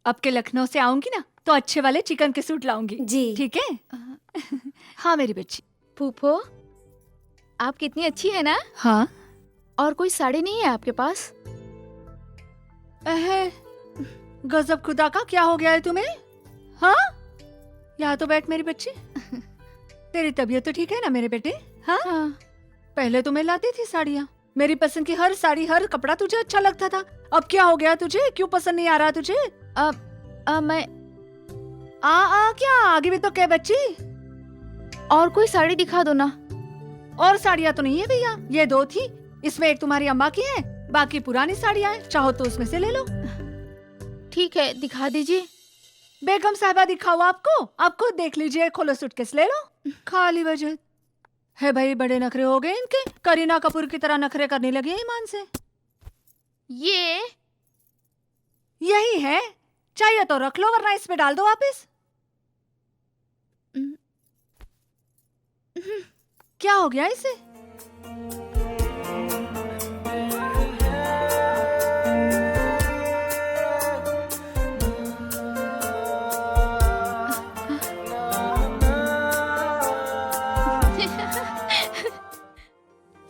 अब के लखनऊ से आऊंगी ना तो अच्छे वाले चिकन के सूट लाऊंगी। जी ठीक है। हाँ मेरी बच्ची। फूफो, आप कितनी अच्छी है ना। हाँ। और कोई साड़ी नहीं है आपके पास? गजब खुदा का, क्या हो गया है तुम्हें? हाँ, यहाँ तो बैठ मेरी बच्ची। तेरी तबीयत तो ठीक है ना मेरे बेटे? हाँ? पहले तो मैं लाती थी साड़ियाँ, मेरी पसंद की हर साड़ी हर कपड़ा तुझे अच्छा लगता था। अब क्या हो गया तुझे? क्यों पसंद नहीं आ रहा तुझे? मैं क्या आगे भी तो क्या बच्ची? और कोई साड़ी दिखा दो ना। और साड़ियाँ तो नहीं है भैया, ये दो थी, इसमें एक तुम्हारी अम्मा की है, बाकी पुरानी साड़ियाँ हैं, चाहो तो उसमें से ले लो। ठीक है, दिखा दीजिए। बेगम साहिबा दिखाओ आपको? आप खुद देख लीजिए, खोलो सूटकेस ले लो। खाली बजट है भाई, बड़े नखरे हो गए इनके, करीना कपूर की तरह नखरे करने लगे ईमान से। ये यही है, चाहिए तो रख लो वरना इस पे डाल दो वापस। क्या हो गया इसे?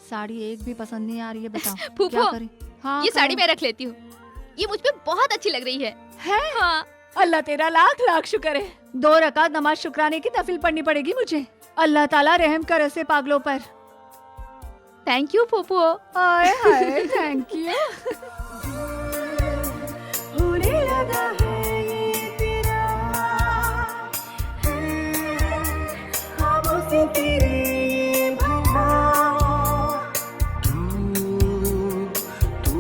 साड़ी एक भी पसंद नहीं आ रही है, बताओ फूफो, क्या करें? हाँ, ये साड़ी मैं रख लेती हूँ, ये मुझ पे बहुत अच्छी लग रही है। हाँ। अल्लाह तेरा लाख लाख शुक्र है। 2 रकात नमाज शुक्राने की नफिल पढ़नी पड़ेगी मुझे। अल्लाह ताला रहम करे ऐसे पागलों पर। थैंक यू फूफो। Hi hi, thank you. होने लगा है ये तेरा, ख्वाबों से तेरे ये भरा, तू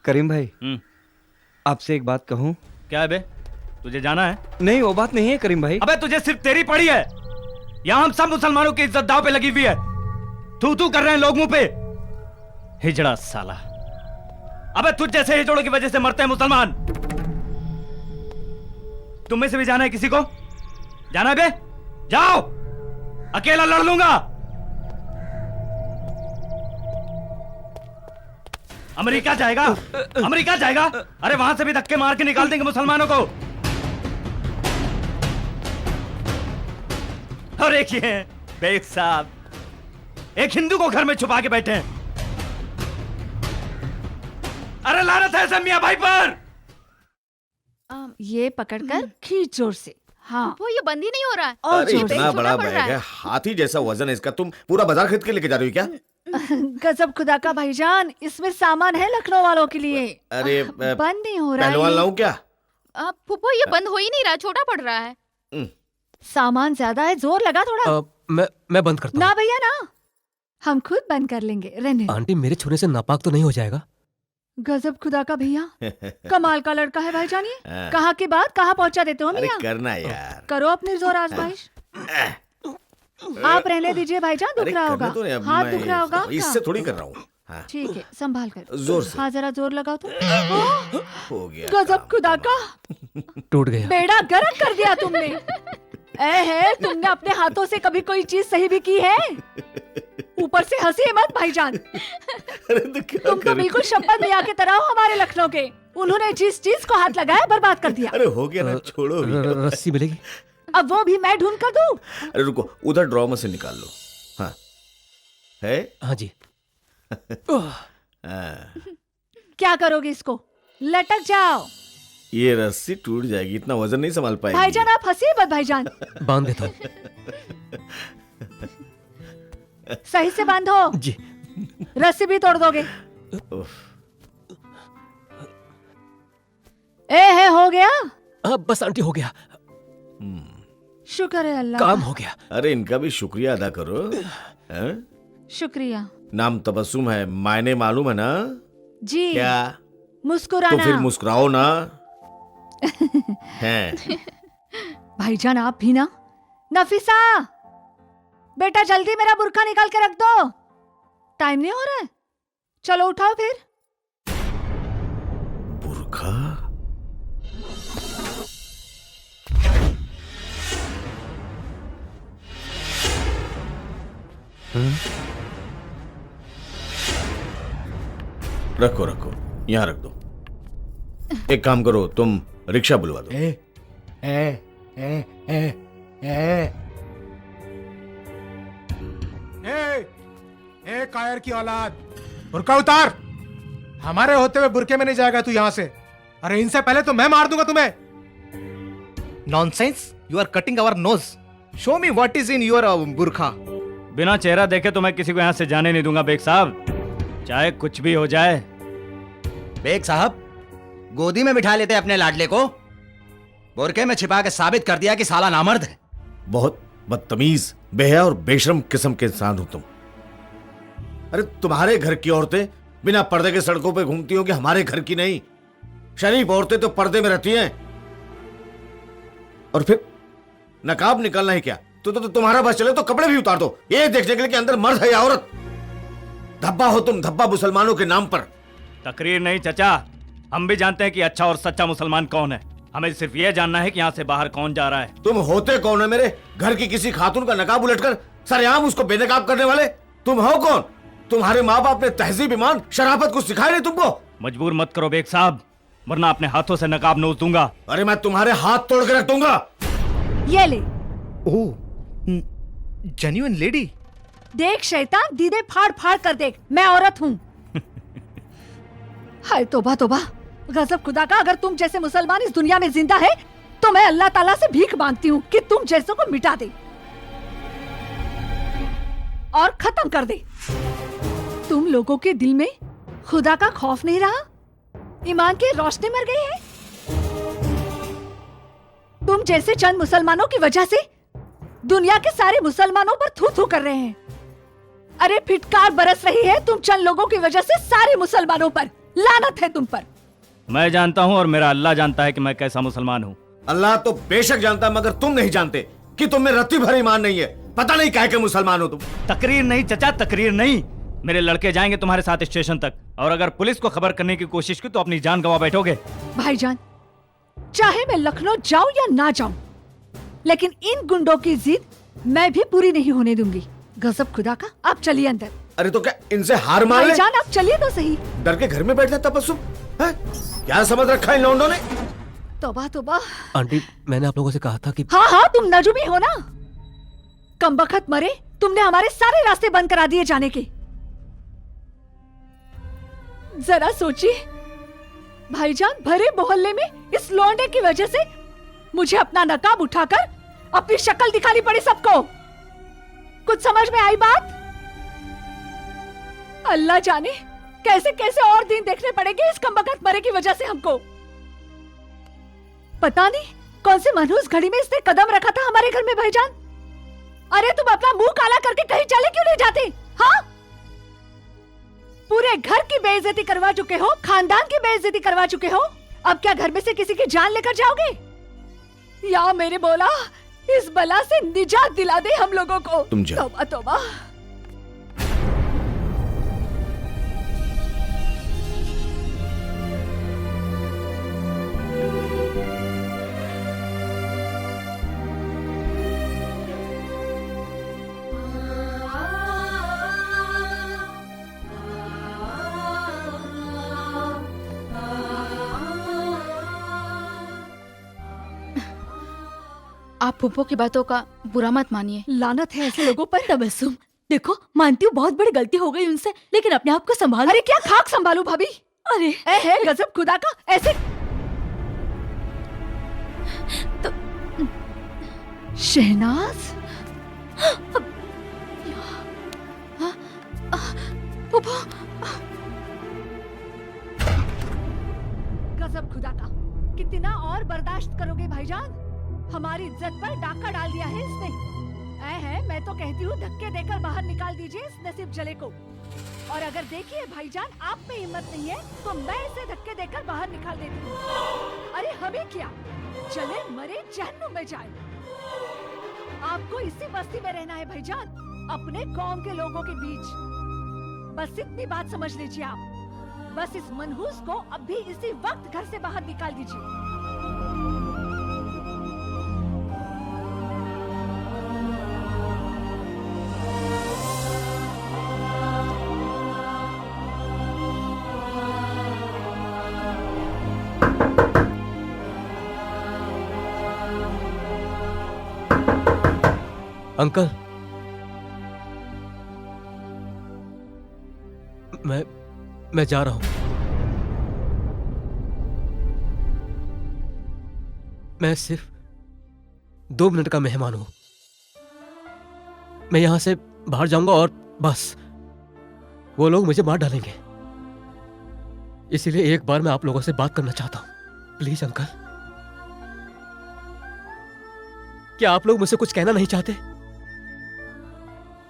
करीम भाई आपसे एक बात कहूं? क्या है बे? तुझे जाना है? नहीं वो बात नहीं है करीम भाई। अबे तुझे सिर्फ तेरी पड़ी है, यहाँ हम सब मुसलमानों की इज्जत दांव पे लगी हुई है। तू तू कर रहे हैं लोग मुंह पे। हिजड़ा साला। अबे तुझ जैसे हिजड़ों की वजह से मरते हैं मुसलमान। तुम में से भी जाना है किसी को? जाना है बे? जाओ, अकेला लड़ लूंगा। अमेरिका जाएगा? अमेरिका जाएगा? अरे वहां से भी धक्के मार के निकाल देंगे मुसलमानों को। और एक ये बेग साहब एक हिंदू को घर में छुपा के बैठे हैं। अरे लानत है मियां भाई पर। ये पकड़कर खींच जोर से। हाँ वो ये बंद ही नहीं हो रहा है। और अरे जोर से। इतना बड़ा बैग है, हाथी जैसा वजन है इसका। तुम पूरा बाजार खरीद के लेके जा रही हो क्या? गजब खुदा का भाईजान, इसमें सामान है लखनऊ वालों के लिए। अरे बंद नहीं हो रहा पहलवान है। लाऊं क्या? फूफो ये बंद हो ही नहीं रहा, छोटा पड़ रहा है। सामान ज्यादा है, जोर लगा थोड़ा। मैं बंद करता ना भैया ना, हम खुद बंद कर लेंगे। रहने हूँ। आंटी मेरे छूने से नापाक तो नहीं हो जाएगा? गजब खुदा का भैया, कमाल का लड़का है भाईजान ये। कहाँ के बाद कहाँ पहुँचा देते हो अरे मियां? करना यार। करो अपनी जोर आजमाइश। आप रहने दीजिए भाईजान, दुख रहा होगा, तो नहीं, अब हाथ मैं दुख रहा होगा इससे आपका। थोड़ी कर रहा हूँ। हाँ। ठीक है, संभाल कर। जोर से। हाँ जरा जोर लगाओ तो। हो गया। गजब खुदा का, टूट गया। बेड़ा गर्क कर दिया तुमने। है तुमने अपने हाथों से कभी कोई चीज सही भी की है? ऊपर से हंसी मत भाईजान। तुम तो बिल्कुल शपथ मियां की तरह हो हमारे लखनऊ के। उन्होंने जिस चीज को हाथ लगाया बर्बाद कर दिया। अरे हो गया ना, छोड़ो अभी। रस्सी मिलेगी? अब वो भी मैं ढूंढ कर दूं? अरे रुको, उधर ड्रॉ में से निकाल लो। हाँ है? हाँ जी। क्या करोगे इसको? लटक जाओ। ये रस्सी टूट जाएगी, इतना वजन नहीं संभाल पाएगी। भाईजान आप हंसिए मत भाईजान। बांध देता हूँ। सही से बांधो जी। रस्सी भी तोड़ दोगे। है हो गया? बस आंटी हो गया। शुक्र है अल्लाह। काम हो गया। अरे इनका भी शुक्रिया अदा करो। है? शुक्रिया। नाम तबस्सुम है, मायने मालूम है ना? जी। क्या? मुस्कुराना। तो फिर मुस्कुराओ ना। हैं। भाईजान आप भी ना। नफीसा बेटा जल्दी मेरा बुर्का निकाल के रख दो, टाइम नहीं हो रहा है। चलो उठाओ फिर। बुर्का? रखो रखो, यहाँ रख दो। एक काम करो, तुम रिक्शा बुलवा दो। ए कायर की औलाद, बुर्का उतार। हमारे होते हुए बुरके में नहीं जाएगा तू यहाँ से। अरे इनसे पहले तो मैं मार दूंगा तुम्हें। Nonsense, you are cutting our nose. Show me what is in your बुरखा। बिना चेहरा देखे तो मैं किसी को यहाँ से जाने नहीं दूंगा बेग साहब, चाहे कुछ भी हो जाए। बेग साहब गोदी में बिठा लेते अपने लाडले को, बुरके में छिपा के साबित कर दिया कि साला नामर्द है। बहुत बदतमीज, बेहया और बेशरम किस्म के इंसान हो तुम। अरे तुम्हारे घर की औरतें बिना पर्दे के सड़कों पे घूमती होंगी, हमारे घर की नहीं। शरीफ औरतें तो पर्दे में रहती हैं। और फिर नकाब निकालना है क्या? तो तुम्हारा बस चले तो कपड़े भी उतार दो, ये देखने के लिए कि अंदर मर्द है या औरत। धब्बा हो तुम, धब्बा मुसलमानों के नाम पर। तकरीर नहीं चचा, हम भी जानते हैं कि अच्छा और सच्चा मुसलमान कौन है। हमें सिर्फ ये जानना है कि यहाँ से बाहर कौन जा रहा है। तुम होते कौन है? मेरे घर की किसी खातून का नकाब उलटकर सरेआम उसको बेनकाब करने वाले तुम हो कौन? तुम्हारे माँ बाप ने तहजीब, ईमान, शराफत कुछ सिखाया नहीं तुमको? मजबूर मत करो बेग साहब, वरना अपने हाथों से नकाब नोच दूंगा। अरे मैं तुम्हारे हाथ तोड़ के रख दूंगा। ये ले। ओह, जेन्युइन लेडी। देख शैतान, दीदे फाड़ फाड़ कर देख, मैं औरत हूँ। हाय तोबा तोबा, गजब खुदा का, अगर तुम जैसे मुसलमान इस दुनिया में जिंदा है तो मैं अल्लाह ताला से भीख मांगती हूँ कि तुम जैसों को मिटा दे और खत्म कर दे। तुम लोगों के दिल में खुदा का खौफ नहीं रहा, ईमान की रोशनी मर गई है। तुम जैसे चंद मुसलमानों की वजह से दुनिया के सारे मुसलमानों पर थू थू कर रहे हैं। अरे फिटकार बरस रही है तुम चंद लोगों की वजह से सारे मुसलमानों पर। लानत है तुम पर। मैं जानता हूँ और मेरा अल्लाह जानता है कि मैं कैसा मुसलमान हूँ। अल्लाह तो बेशक जानता है, मगर तुम नहीं जानते कि तुम में रत्ती भर ईमान नहीं है। पता नहीं क्या के मुसलमान हो तुम। तकरीर नहीं चचा, तकरीर नहीं। मेरे लड़के जाएंगे तुम्हारे साथ स्टेशन तक, और अगर पुलिस को खबर करने की कोशिश की तो अपनी जान गंवा बैठोगे। भाईजान, चाहे मैं लखनऊ जाऊं या ना जाऊं, लेकिन इन गुंडों की जिद मैं भी पूरी नहीं होने दूंगी। गजब खुदा का। आप चलिए अंदर। अरे तो क्या इनसे हार मान ले? भाईजान आप चलिए तो सही। डर के घर में बैठना तबस्सुम है? क्या समझ रखा है इन लौंडों ने? तौबा तौबा। आंटी, मैंने आप लोगों से कहा था कि हाँ हाँ, तुम नजुमी हो ना। कमबख्त मरे, तुमने हमारे सारे रास्ते बंद करा दिए जाने के। जरा सोचिए भाईजान, भरे मोहल्ले में इस लौंडे की वजह से मुझे अपना नकाब उठाकर अपनी शक्ल दिखानी पड़ी सबको। कुछ समझ में आई बात? अल्लाह जाने कैसे कैसे और दिन देखने पड़ेंगे इस कमबख्त मरे की वजह से हमको। पता नहीं कौन से मनहूस घड़ी में इसने कदम रखा था हमारे घर में भाईजान। अरे तुम अपना मुंह काला करके कहीं चले क्यों नहीं जाते? हाँ, पूरे घर की बेइज्जती करवा चुके हो, खानदान की बेइज्जती करवा चुके हो। अब क्या घर में से किसी की जान लेकर जाओगे? या मेरे बोला इस बला से निजात दिला दे हम लोगों को। तुम जाओ। तौबा तौबा। आप फूफो की बातों का बुरा मत मानिए। लानत है ऐसे लोगों पर। तबस्सुम, देखो मानती हूँ बहुत बड़ी गलती हो गई उनसे, लेकिन अपने आप को संभालो। अरे क्या खाक संभालू भाभी? अरे है गजब खुदा का। ऐसे तो शहनाज, फूफो, गजब खुदा का। कितना और बर्दाश्त करोगे भाईजान? हमारी इज्जत पर डाका डाल दिया है इसने। है मैं तो कहती हूँ धक्के देकर बाहर निकाल दीजिए इस नसीब जले को। और अगर देखिए भाईजान आप में हिम्मत नहीं है तो मैं इसे धक्के देकर बाहर निकाल देती हूँ। अरे हमें क्या, जले मरे जहन्नुम में जाए। आपको इसी बस्ती में रहना है भाईजान, अपने कौम के लोगों के बीच। बस इतनी बात समझ लीजिए आप। बस इस मनहूस को अब भी इसी वक्त घर से बाहर निकाल दीजिए। अंकल, मैं जा रहा हूं। मैं सिर्फ 2 मिनट का मेहमान हूं। मैं यहां से बाहर जाऊंगा और बस वो लोग मुझे मार डालेंगे। इसीलिए एक बार मैं आप लोगों से बात करना चाहता हूं। प्लीज अंकल, क्या आप लोग मुझसे कुछ कहना नहीं चाहते?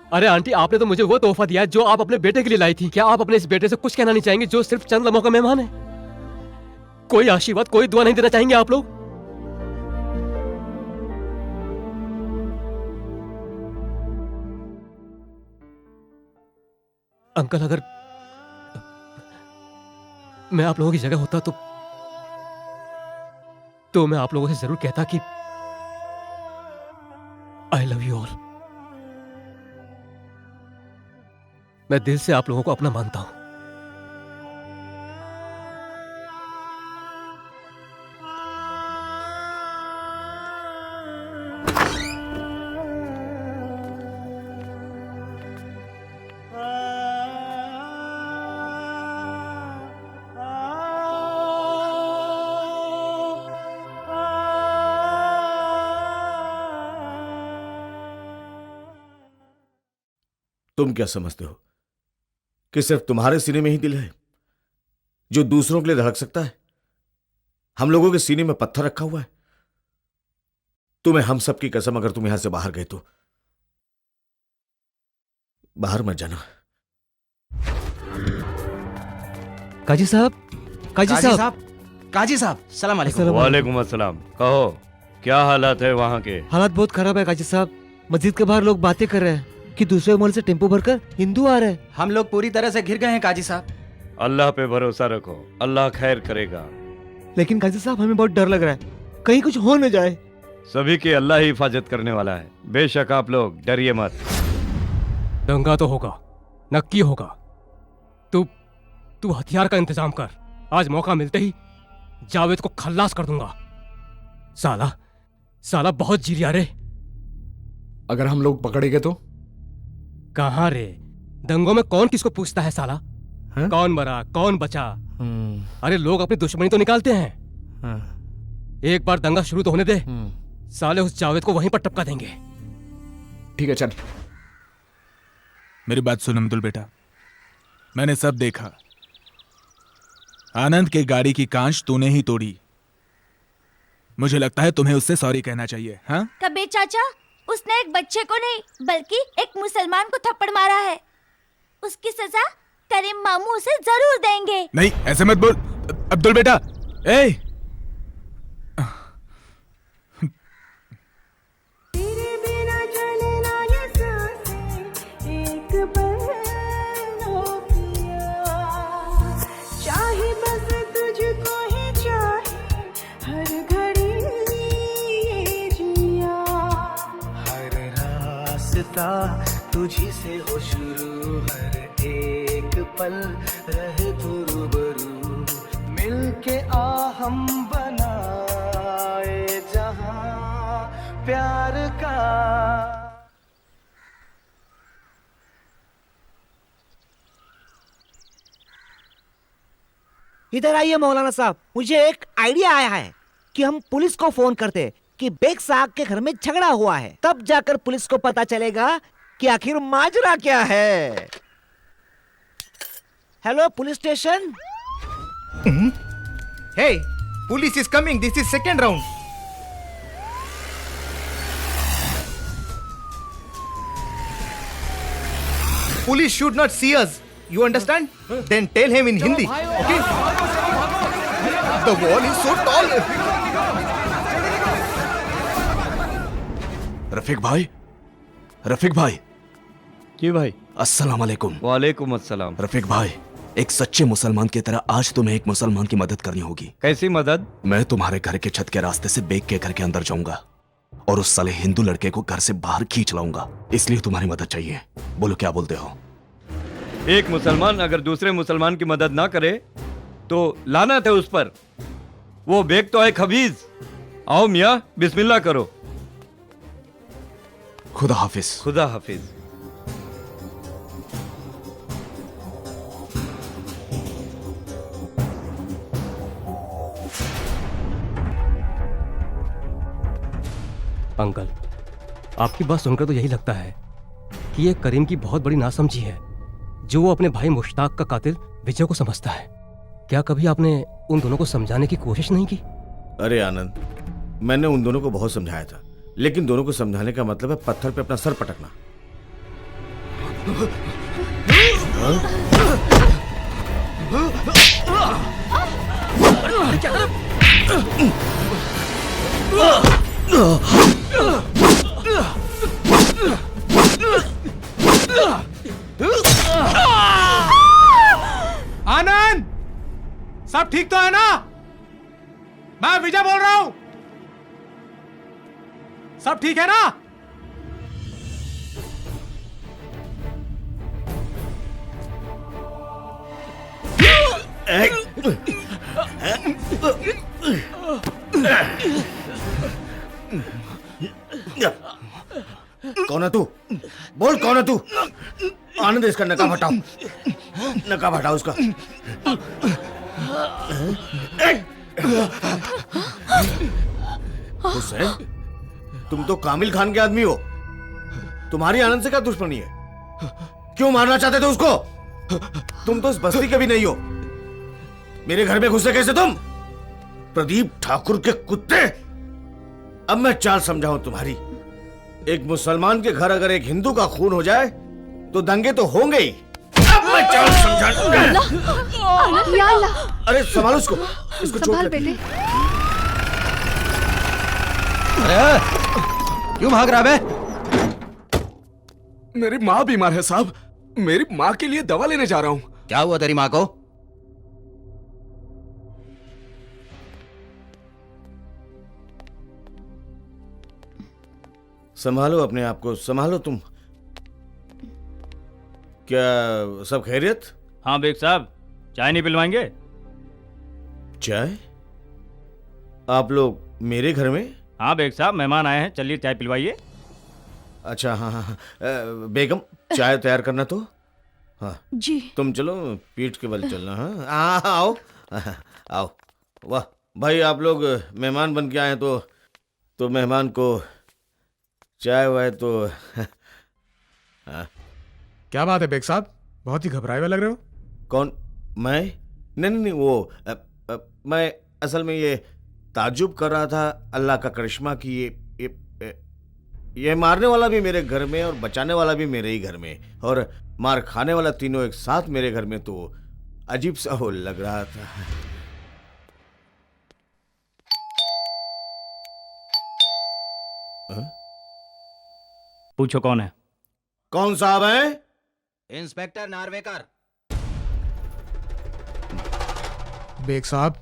अरे आंटी, आपने तो मुझे वो तोहफा दिया है जो आप अपने बेटे के लिए लाई थी। क्या आप अपने इस बेटे से कुछ कहना नहीं चाहेंगे जो सिर्फ चंद लम्हों का मेहमान है? कोई आशीर्वाद, कोई दुआ नहीं देना चाहेंगे आप लोग? अंकल, अगर मैं आप लोगों की जगह होता तो मैं आप लोगों से जरूर कहता कि आई लव यू ऑल। मैं दिल से आप लोगों को अपना मानता हूं। तुम क्या समझते हो कि सिर्फ तुम्हारे सीने में ही दिल है जो दूसरों के लिए धड़क सकता है? हम लोगों के सीने में पत्थर रखा हुआ है। तुम्हें हम सब की कसम, अगर तुम यहां से बाहर गए तो बाहर मत जाना। काजी साहब, काजी साहब, काजी साहब, सलाम अलैकुम। वालेकुम अस्सलाम। कहो क्या हालात है वहाँ के? हालात बहुत खराब है काजी साहब। मस्जिद के बाहर लोग बातें कर रहे हैं कि दूसरे मोहल्ले से टेम्पो भरकर हिंदू आ रहे हैं। हम लोग पूरी तरह से घिर गए हैं काजी साहब। अल्लाह पे भरोसा रखो, अल्लाह खैर करेगा। लेकिन काजी साहब हमें बहुत डर लग रहा है, कहीं कुछ हो न जाए। सभी की अल्लाह ही हिफाजत करने वाला है, बेशक आप लोग डरिए मत। दंगा तो होगा, नक्की होगा। तू हथियार का इंतजाम कर। आज मौका मिलते ही जावेद को खल्लास कर दूंगा। साला बहुत जिरिया रे। अगर हम लोग पकड़े गए तो? कहाँ रे, दंगों में कौन किसको पूछता है साला? कौन मरा कौन बचा? अरे लोग अपनी दुश्मनी तो निकालते हैं। एक बार दंगा शुरू तो होने दे, साले उस जावेद को वहीं पर टपका देंगे। ठीक है चल। मेरी बात सुन अब्दुल बेटा, मैंने सब देखा। आनंद के गाड़ी की कांच तूने ही तोड़ी। मुझे लगता है तुम्हें उससे सॉरी कहना चाहिए। हाँ कबीर चाचा, उसने एक बच्चे को नहीं बल्कि एक मुसलमान को थप्पड़ मारा है। उसकी सजा करीम मामू उसे जरूर देंगे। नहीं ऐसे मत बोल अब्दुल बेटा। ए तुझी से हो शुरू, हर एक पल रहे तू रूबरू। मिलके आ हम बनाए जहां प्यार का। इधर आइए मौलाना साहब, मुझे एक आइडिया आया है कि हम पुलिस को फोन करते कि बेग साहब के घर में झगड़ा हुआ है, तब जाकर पुलिस को पता चलेगा कि आखिर माजरा क्या है। Hello police station. Hey, police is coming, this is second round. Police should not see us, you understand? Then tell him in Hindi, okay? The wall is so tall. Rafiq भाई, रफीक भाई। क्यों भाई? अस्सलाम वालेकुम। वालेकुम अस्सलाम। रफीक भाई, एक सच्चे मुसलमान की तरह आज तुम्हें एक मुसलमान की मदद करनी होगी। कैसी मदद? मैं तुम्हारे घर के छत के रास्ते से बेग के घर के अंदर जाऊंगा और उस साले हिंदू लड़के को घर से बाहर खींच लाऊंगा, इसलिए तुम्हारी मदद चाहिए। बोलो क्या बोलते हो? एक मुसलमान अगर दूसरे मुसलमान की मदद ना करे तो लानत है उस पर। वो बेग तो है खबीज। आओ मियाँ, बिस्मिल्लाह करो। खुदा हाफिज। खुदा हाफिज। अंकल, आपकी बात सुनकर तो यही लगता है कि ये करीम की बहुत बड़ी नासमझी है जो वो अपने भाई मुश्ताक का कातिल विजय को समझता है। क्या कभी आपने उन दोनों को समझाने की कोशिश नहीं की? अरे आनंद, मैंने उन दोनों को बहुत समझाया था, लेकिन दोनों को समझाने का मतलब है पत्थर पे अपना सर पटकना। आनंद, सब ठीक तो है ना? मैं विजय बोल रहा हूं। सब ठीक है ना? कौन है तू? बोल कौन है तू? आनंद, इसका नकाब हटाओ, नकाब हटाओ उसका। हुसैन, तुम तो कामिल खान के आदमी हो, तुम्हारी आनंद से क्या दुश्मनी है? क्यों मारना चाहते थे उसको? तुम तो इस बस्ती के भी नहीं हो, मेरे घर में घुसे कैसे तुम? प्रदीप ठाकुर के कुत्ते! अब मैं चाल समझाऊं तुम्हारी। एक मुसलमान के घर अगर एक हिंदू का खून हो जाए तो दंगे तो होंगे ही। मैं चाल समझा। या अल्लाह, अरे संभालो इसको, इसको चोट संभाल लगी। बेटे। अरे क्यों भाग रहा बे? मेरी माँ बीमार है साहब, मेरी माँ के लिए दवा लेने जा रहा हूँ। क्या हुआ तेरी माँ को? संभालो अपने आप को, संभालो तुम। क्या सब खैरियत? हाँ बेग साहब, चाय नहीं पिलवाएंगे? चाय? आप लोग मेरे घर में? हाँ बेग साहब, मेहमान आए हैं, चलिए चाय पिलवाइए। अच्छा हाँ हाँ हाँ। बेगम चाय तैयार करना तो। हाँ जी। तुम चलो, पीठ के बल चलना। हाँ आओ आओ। वाह भाई, आप लोग मेहमान बन के आए तो मेहमान को चाय वाय तो हाँ। क्या बात है बेग साहब, बहुत ही घबराए हुए लग रहे हो। कौन? मैं? नहीं वो मैं असल में ये ताज्जुब कर रहा था अल्लाह का करिश्मा कि ये मारने वाला भी मेरे घर में और बचाने वाला भी मेरे ही घर में और मार खाने वाला तीनों एक साथ मेरे घर में, तो अजीब सा वो लग रहा था। पूछो कौन है? कौन साहब है? इंस्पेक्टर नार्वेकर। बेग साहब,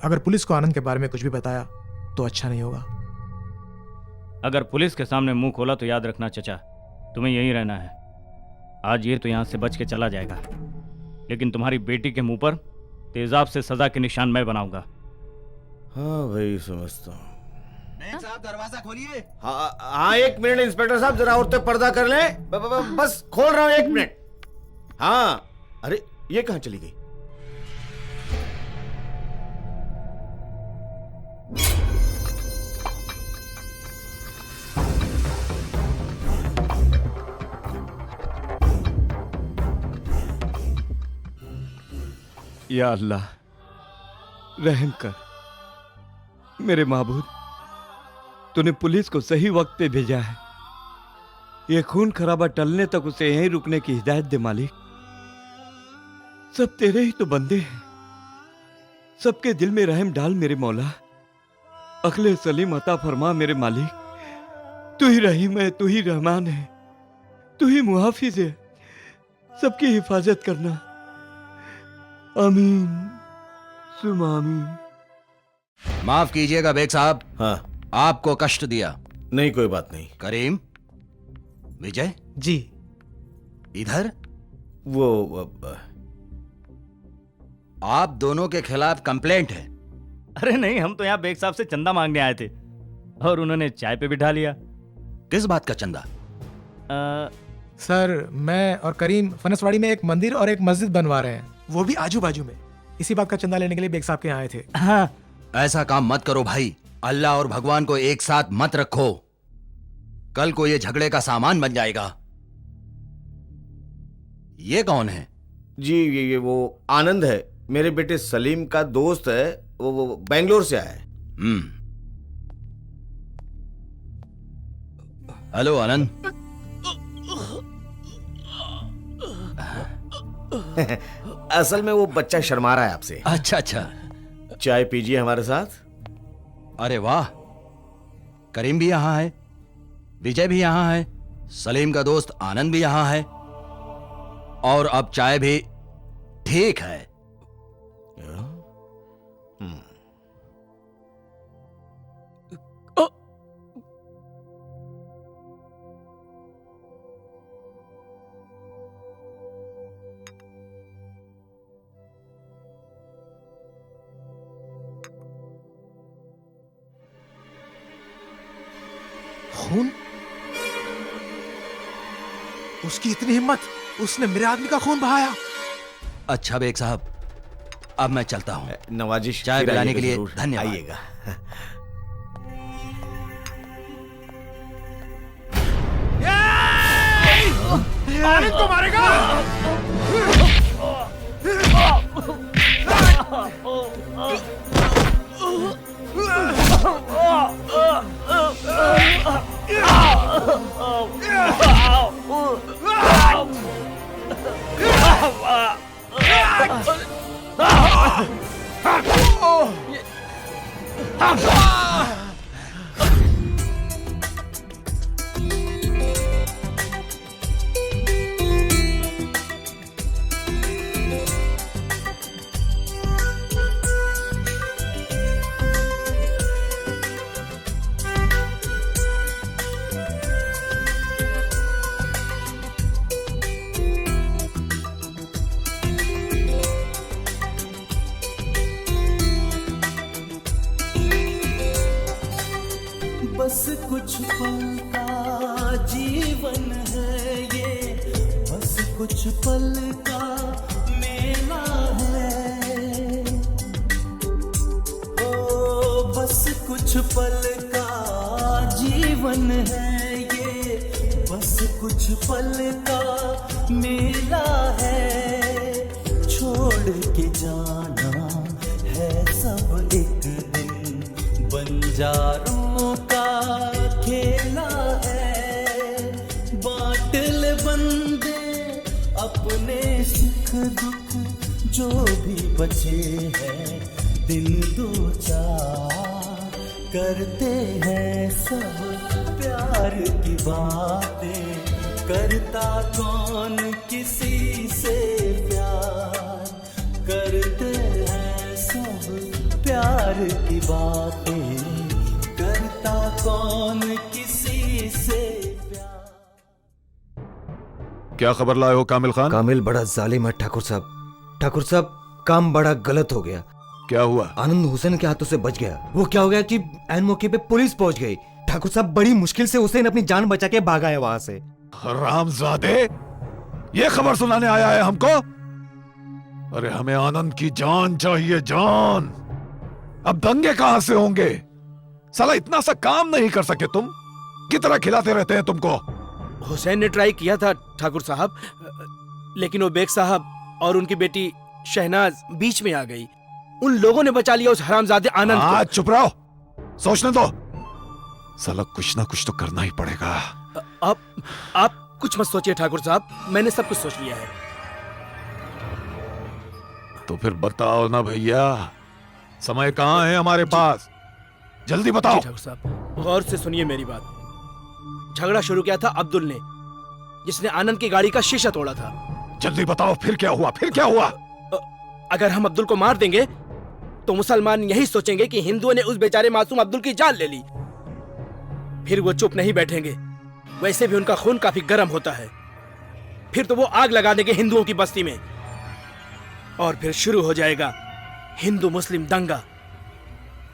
अगर पुलिस को आनंद के बारे में कुछ भी बताया तो अच्छा नहीं होगा। अगर पुलिस के सामने मुंह खोला तो याद रखना चचा, तुम्हें यहीं रहना है। आज ये तो यहां से बच के चला जाएगा, लेकिन तुम्हारी बेटी के मुंह पर तेजाब से सजा के निशान मैं बनाऊंगा। हाँ भाई, समझता हूँ। साहब दरवाजा खोलिए। हाँ एक मिनट इंस्पेक्टर साहब, जरा औरतें पर्दा कर लें। बस खोल रहा हूँ, एक मिनट। हाँ अरे ये कहाँ चली गई? या अल्लाह रहम कर, मेरे माबूद, तूने पुलिस को सही वक्त पे भेजा है। ये खून खराबा टलने तक उसे यहीं रुकने की हिदायत दे मालिक। सब तेरे ही तो बंदे हैं, सबके दिल में रहम डाल मेरे मौला। अखले सलीम अता फरमा मेरे मालिक। तू ही रहीम है, तू ही रहमान है, तू ही मुहाफिज है, सबकी हिफाजत करना। आमीन सुम आमीन। माफ कीजिएगा बेग साहब। हाँ आपको कष्ट दिया। नहीं कोई बात नहीं। करीम, विजय जी इधर। वो आप दोनों के खिलाफ कंप्लेंट है। अरे नहीं, हम तो यहाँ बेग साहब से चंदा मांगने आए थे और उन्होंने चाय पे बिठा लिया। किस बात का चंदा? सर, मैं और करीम फनसवाड़ी में एक मंदिर और एक मस्जिद बनवा रहे हैं, वो भी आजू बाजू में। इसी बात का चंदा लेने के लिए बेग साहब के यहाँ आए थे। हाँ। ऐसा काम मत करो भाई, अल्लाह और भगवान को एक साथ मत रखो, कल को ये झगड़े का सामान बन जाएगा। ये कौन है? जी ये वो आनंद है, मेरे बेटे सलीम का दोस्त है। वो बेंगलोर से आया है। हेलो आनंद। असल में वो बच्चा शर्मा रहा है आपसे। अच्छा अच्छा। चाय पीजिए हमारे साथ। अरे वाह, करीम भी यहां है, विजय भी यहां है, सलीम का दोस्त आनंद भी यहां है, और अब चाय भी। ठीक है। खून? उसकी इतनी हिम्मत, उसने मेरे आदमी का खून बहाया। अच्छा बेग साहब, अब मैं चलता हूँ। नवाजिश चाय पिलाने के लिए धन्यवाद। आइएगा। आनंद को मारेगा। बस कुछ पल का जीवन है ये, बस कुछ पल का मेला है। ओ बस कुछ पल का जीवन है ये, बस कुछ पल का मेला है। छोड़ के जाना है सब एक दिन, बंजारों का खेला है। बाटल बंदे अपने सुख दुख जो भी बचे हैं, दिन दो चार करते हैं सब प्यार की बातें। करता कौन किसी से प्यार, करते हैं सब प्यार की बातें। करता कौन किसी से प्यार। क्या खबर लाए हो कामिल खान? कामिल बड़ा जालिम है ठाकुर साहब। ठाकुर साहब काम बड़ा गलत हो गया। क्या हुआ? आनंद हुसैन के हाथों से बच गया। वो क्या हो गया कि ऐन मौके पे पुलिस पहुंच गई। ठाकुर साहब बड़ी मुश्किल से हुसैन अपनी जान बचा के भागा है वहां से। हरामजादे, ये खबर सुनाने आया है हमको? अरे हमें आनंद की जान चाहिए, जान। अब दंगे कहां से होंगे? साला इतना सा काम नहीं कर सके तुम? कितना खिलाते रहते हैं तुमको। हुसैन ने ट्राई किया था ठाकुर साहब, लेकिन वो बेग साहब और उनकी बेटी शहनाज बीच में आ गई। उन लोगों ने बचा लिया उस हरामजादे आनंद को। चुप रहो, सोचने दो। साला कुछ ना कुछ तो करना ही पड़ेगा। आप कुछ मत सोचिए ठाकुर साहब, मैंने सब कुछ सोच लिया है। तो फिर बताओ ना भैया, समय कहाँ है हमारे पास? जल्दी बताओ। ठाकुर साहब गौर से सुनिए मेरी बात। झगड़ा शुरू किया था अब्दुल ने, जिसने आनंद की गाड़ी का शीशा तोड़ा था। जल्दी बताओ फिर क्या हुआ? फिर क्या हुआ? अगर हम अब्दुल को मार देंगे तो मुसलमान यही सोचेंगे कि हिंदुओं ने उस बेचारे मासूम अब्दुल की जान ले ली। फिर वो चुप नहीं बैठेंगे। वैसे भी उनका खून काफी गर्म होता है। फिर तो वो आग लगा देंगे हिंदुओं की बस्ती में, और फिर शुरू हो जाएगा हिंदू मुस्लिम दंगा।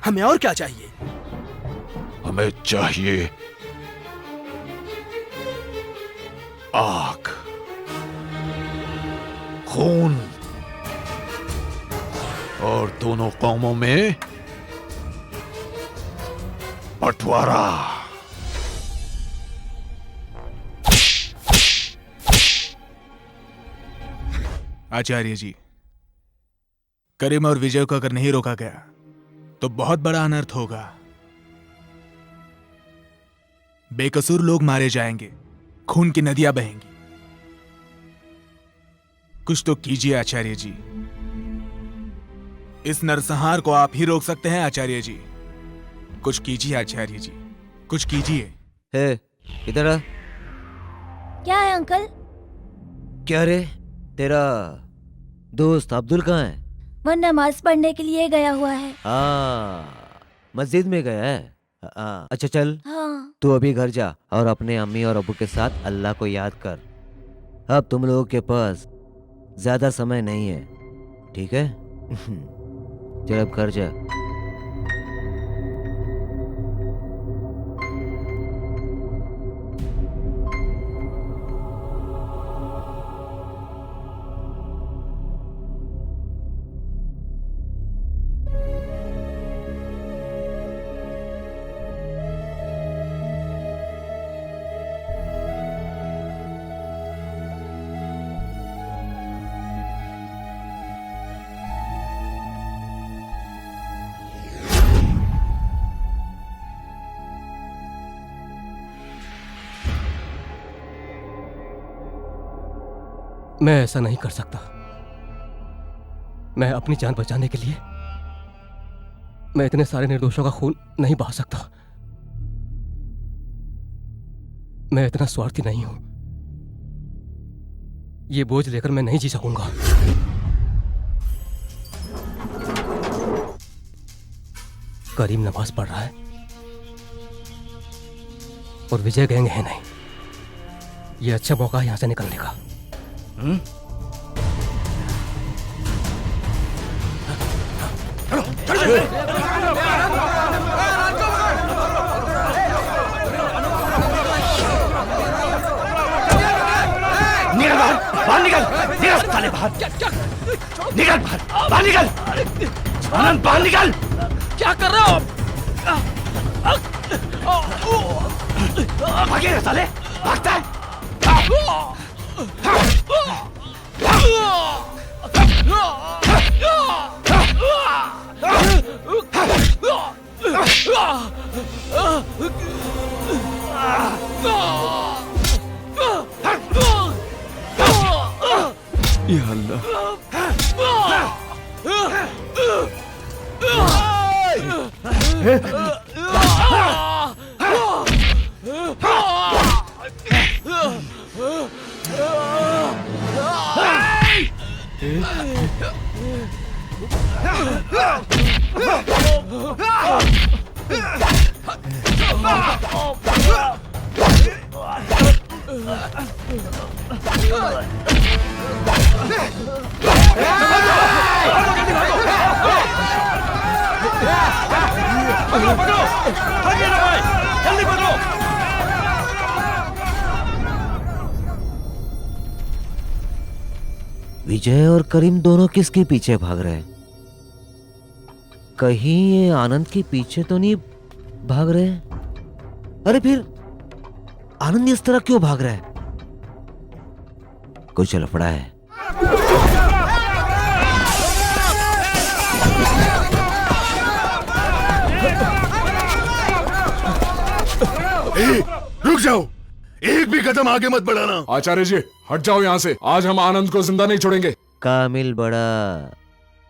हमें और क्या चाहिए? हमें चाहिए आग, खून, और दोनों कौमों में बंटवारा। आचार्य जी, करीम और विजय को अगर नहीं रोका गया तो बहुत बड़ा अनर्थ होगा। बेकसूर लोग मारे जाएंगे, खून की नदियां बहेंगी। कुछ तो कीजिए आचार्य जी। इस नरसंहार को आप ही रोक सकते हैं आचार्य जी। कुछ कीजिए आचार्य जी, कुछ कीजिए। है इधर आ। क्या है अंकल? क्या रे, तेरा दोस्त अब्दुल कहाँ है? वो नमाज पढ़ने के लिए गया हुआ है। मस्जिद में गया है। अच्छा चल, हाँ। तू अभी घर जा और अपने अम्मी और अबू के साथ अल्लाह को याद कर। अब तुम लोगों के पास ज्यादा समय नहीं है, ठीक है? चल अब घर जा। मैं ऐसा नहीं कर सकता। मैं अपनी जान बचाने के लिए मैं इतने सारे निर्दोषों का खून नहीं बहा सकता। मैं इतना स्वार्थी नहीं हूं। ये बोझ लेकर मैं नहीं जी सकूंगा। करीम नमाज पढ़ रहा है और विजय गैंग है नहीं। ये अच्छा मौका है यहां से निकलने का। निकल बाहर निकल, निकल साले बाहर, निकल बाहर निकल, आनंद बाहर निकल। क्या कर रहे हो आप? भागे रे साले, भागता है। या अल्लाह, विजय और करीम दोनों किसके पीछे भाग रहे हैं? कहीं ये आनंद के पीछे तो नहीं भाग रहे? अरे फिर आनंद इस तरह क्यों भाग रहा है? कुछ लफड़ा है। रुक जाओ, एक भी कदम आगे मत बढ़ाना। आचार्य जी हट जाओ यहाँ से। आज हम आनंद को जिंदा नहीं छोड़ेंगे। कामिल बड़ा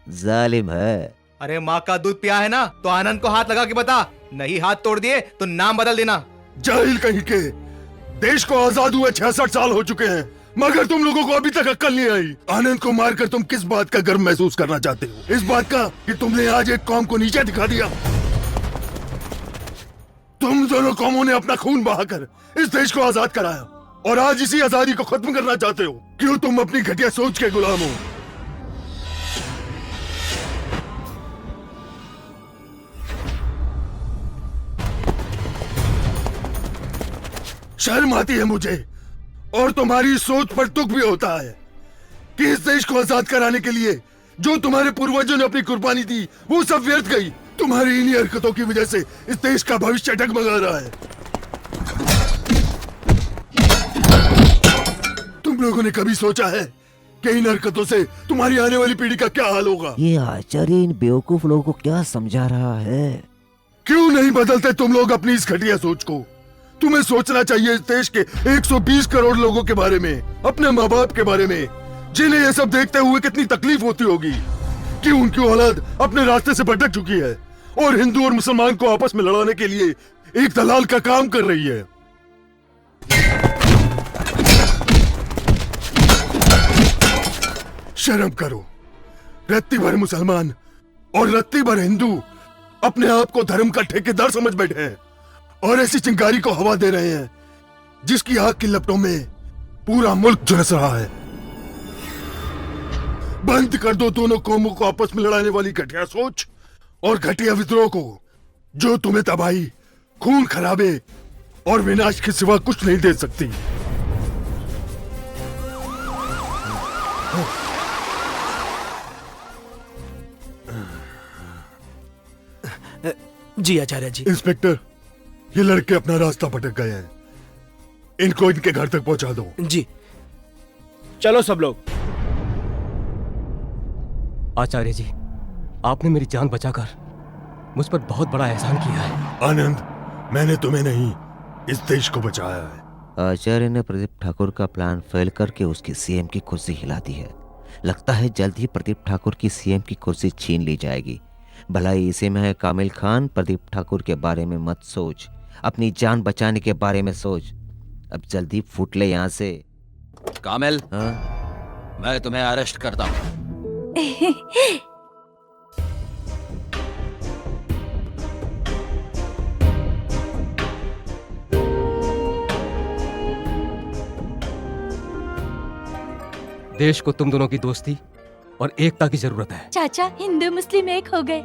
जालिम है। अरे माँ का दूध पिया है ना, तो आनंद को हाथ लगा के बता। नहीं हाथ तोड़ दिए तो नाम बदल देना। जाहिल कहीं के, देश को आजाद हुए 66 साल हो चुके हैं, मगर तुम लोगों को अभी तक अक्ल नहीं आई। आनंद को मारकर तुम किस बात का गर्व महसूस करना चाहते हो? इस बात का कि तुमने आज एक कौम को नीचे दिखा दिया। तुम दोनों कौमों ने अपना खून बहाकर इस देश को आजाद कराया और आज इसी आजादी को खत्म करना चाहते हो। क्यों तुम अपनी घटिया सोच के गुलाम हो? शर्म आती है मुझे और तुम्हारी सोच पर दुख भी होता है कि इस देश को आजाद कराने के लिए जो तुम्हारे पूर्वजों ने अपनी कुर्बानी दी वो सब व्यर्थ गई। तुम्हारी इन्हीं हरकतों की वजह से इस देश का भविष्य डगमगा रहा है। तुम लोगों ने कभी सोचा है कि इन हरकतों से तुम्हारी आने वाली पीढ़ी का क्या हाल होगा? ये आचार्य इन बेवकूफ लोगों को क्या समझा रहा है? क्यों नहीं बदलते तुम लोग अपनी इस घटिया सोच को? तुम्हें सोचना चाहिए इस देश के 120 करोड़ लोगों के बारे में, अपने माँ बाप के बारे में, जिन्हें ये सब देखते हुए कितनी तकलीफ होती होगी कि उनकी औलाद अपने रास्ते से भटक चुकी है और हिंदू और मुसलमान को आपस में लड़ाने के लिए एक दलाल का काम कर रही है। शर्म करो। रत्ती भर मुसलमान और रत्ती भर हिंदू अपने आप को धर्म का ठेकेदार समझ बैठे हैं और ऐसी चिंगारी को हवा दे रहे हैं जिसकी आग की लपटों में पूरा मुल्क झुलस रहा है। बंद कर दो दोनों कौमों को आपस में लड़ाने वाली घटिया सोच और घटिया विद्रोह को, जो तुम्हें तबाही, खून खराबे और विनाश के सिवा कुछ नहीं दे सकती। जी आचार्य जी। इंस्पेक्टर, ये लड़के अपना रास्ता भटक गए हैं, इनको इनके घर तक पहुंचा दो। जी चलो सब लोग। आचार्य जी, आपने मेरी जान बचाकर मुझ पर बहुत बड़ा एहसान किया है। आनंद, मैंने तुम्हें नहीं इस देश को बचाया है। आचार्य ने प्रदीप ठाकुर का प्लान फेल करके उसकी सीएम की कुर्सी हिला दी है। लगता है जल्द ही प्रदीप ठाकुर की सीएम की कुर्सी छीन ली जाएगी। भलाई इसी में है कामिल खान। प्रदीप ठाकुर के बारे में मत सोच, अपनी जान बचाने के बारे में सोच। अब जल्दी फूट ले यहाँ से। कामिल, मैं तुम्हें अरेस्ट करता हूँ। देश को तुम दोनों की दोस्ती और एकता की जरूरत है। चाचा, हिंदू मुस्लिम एक हो गए।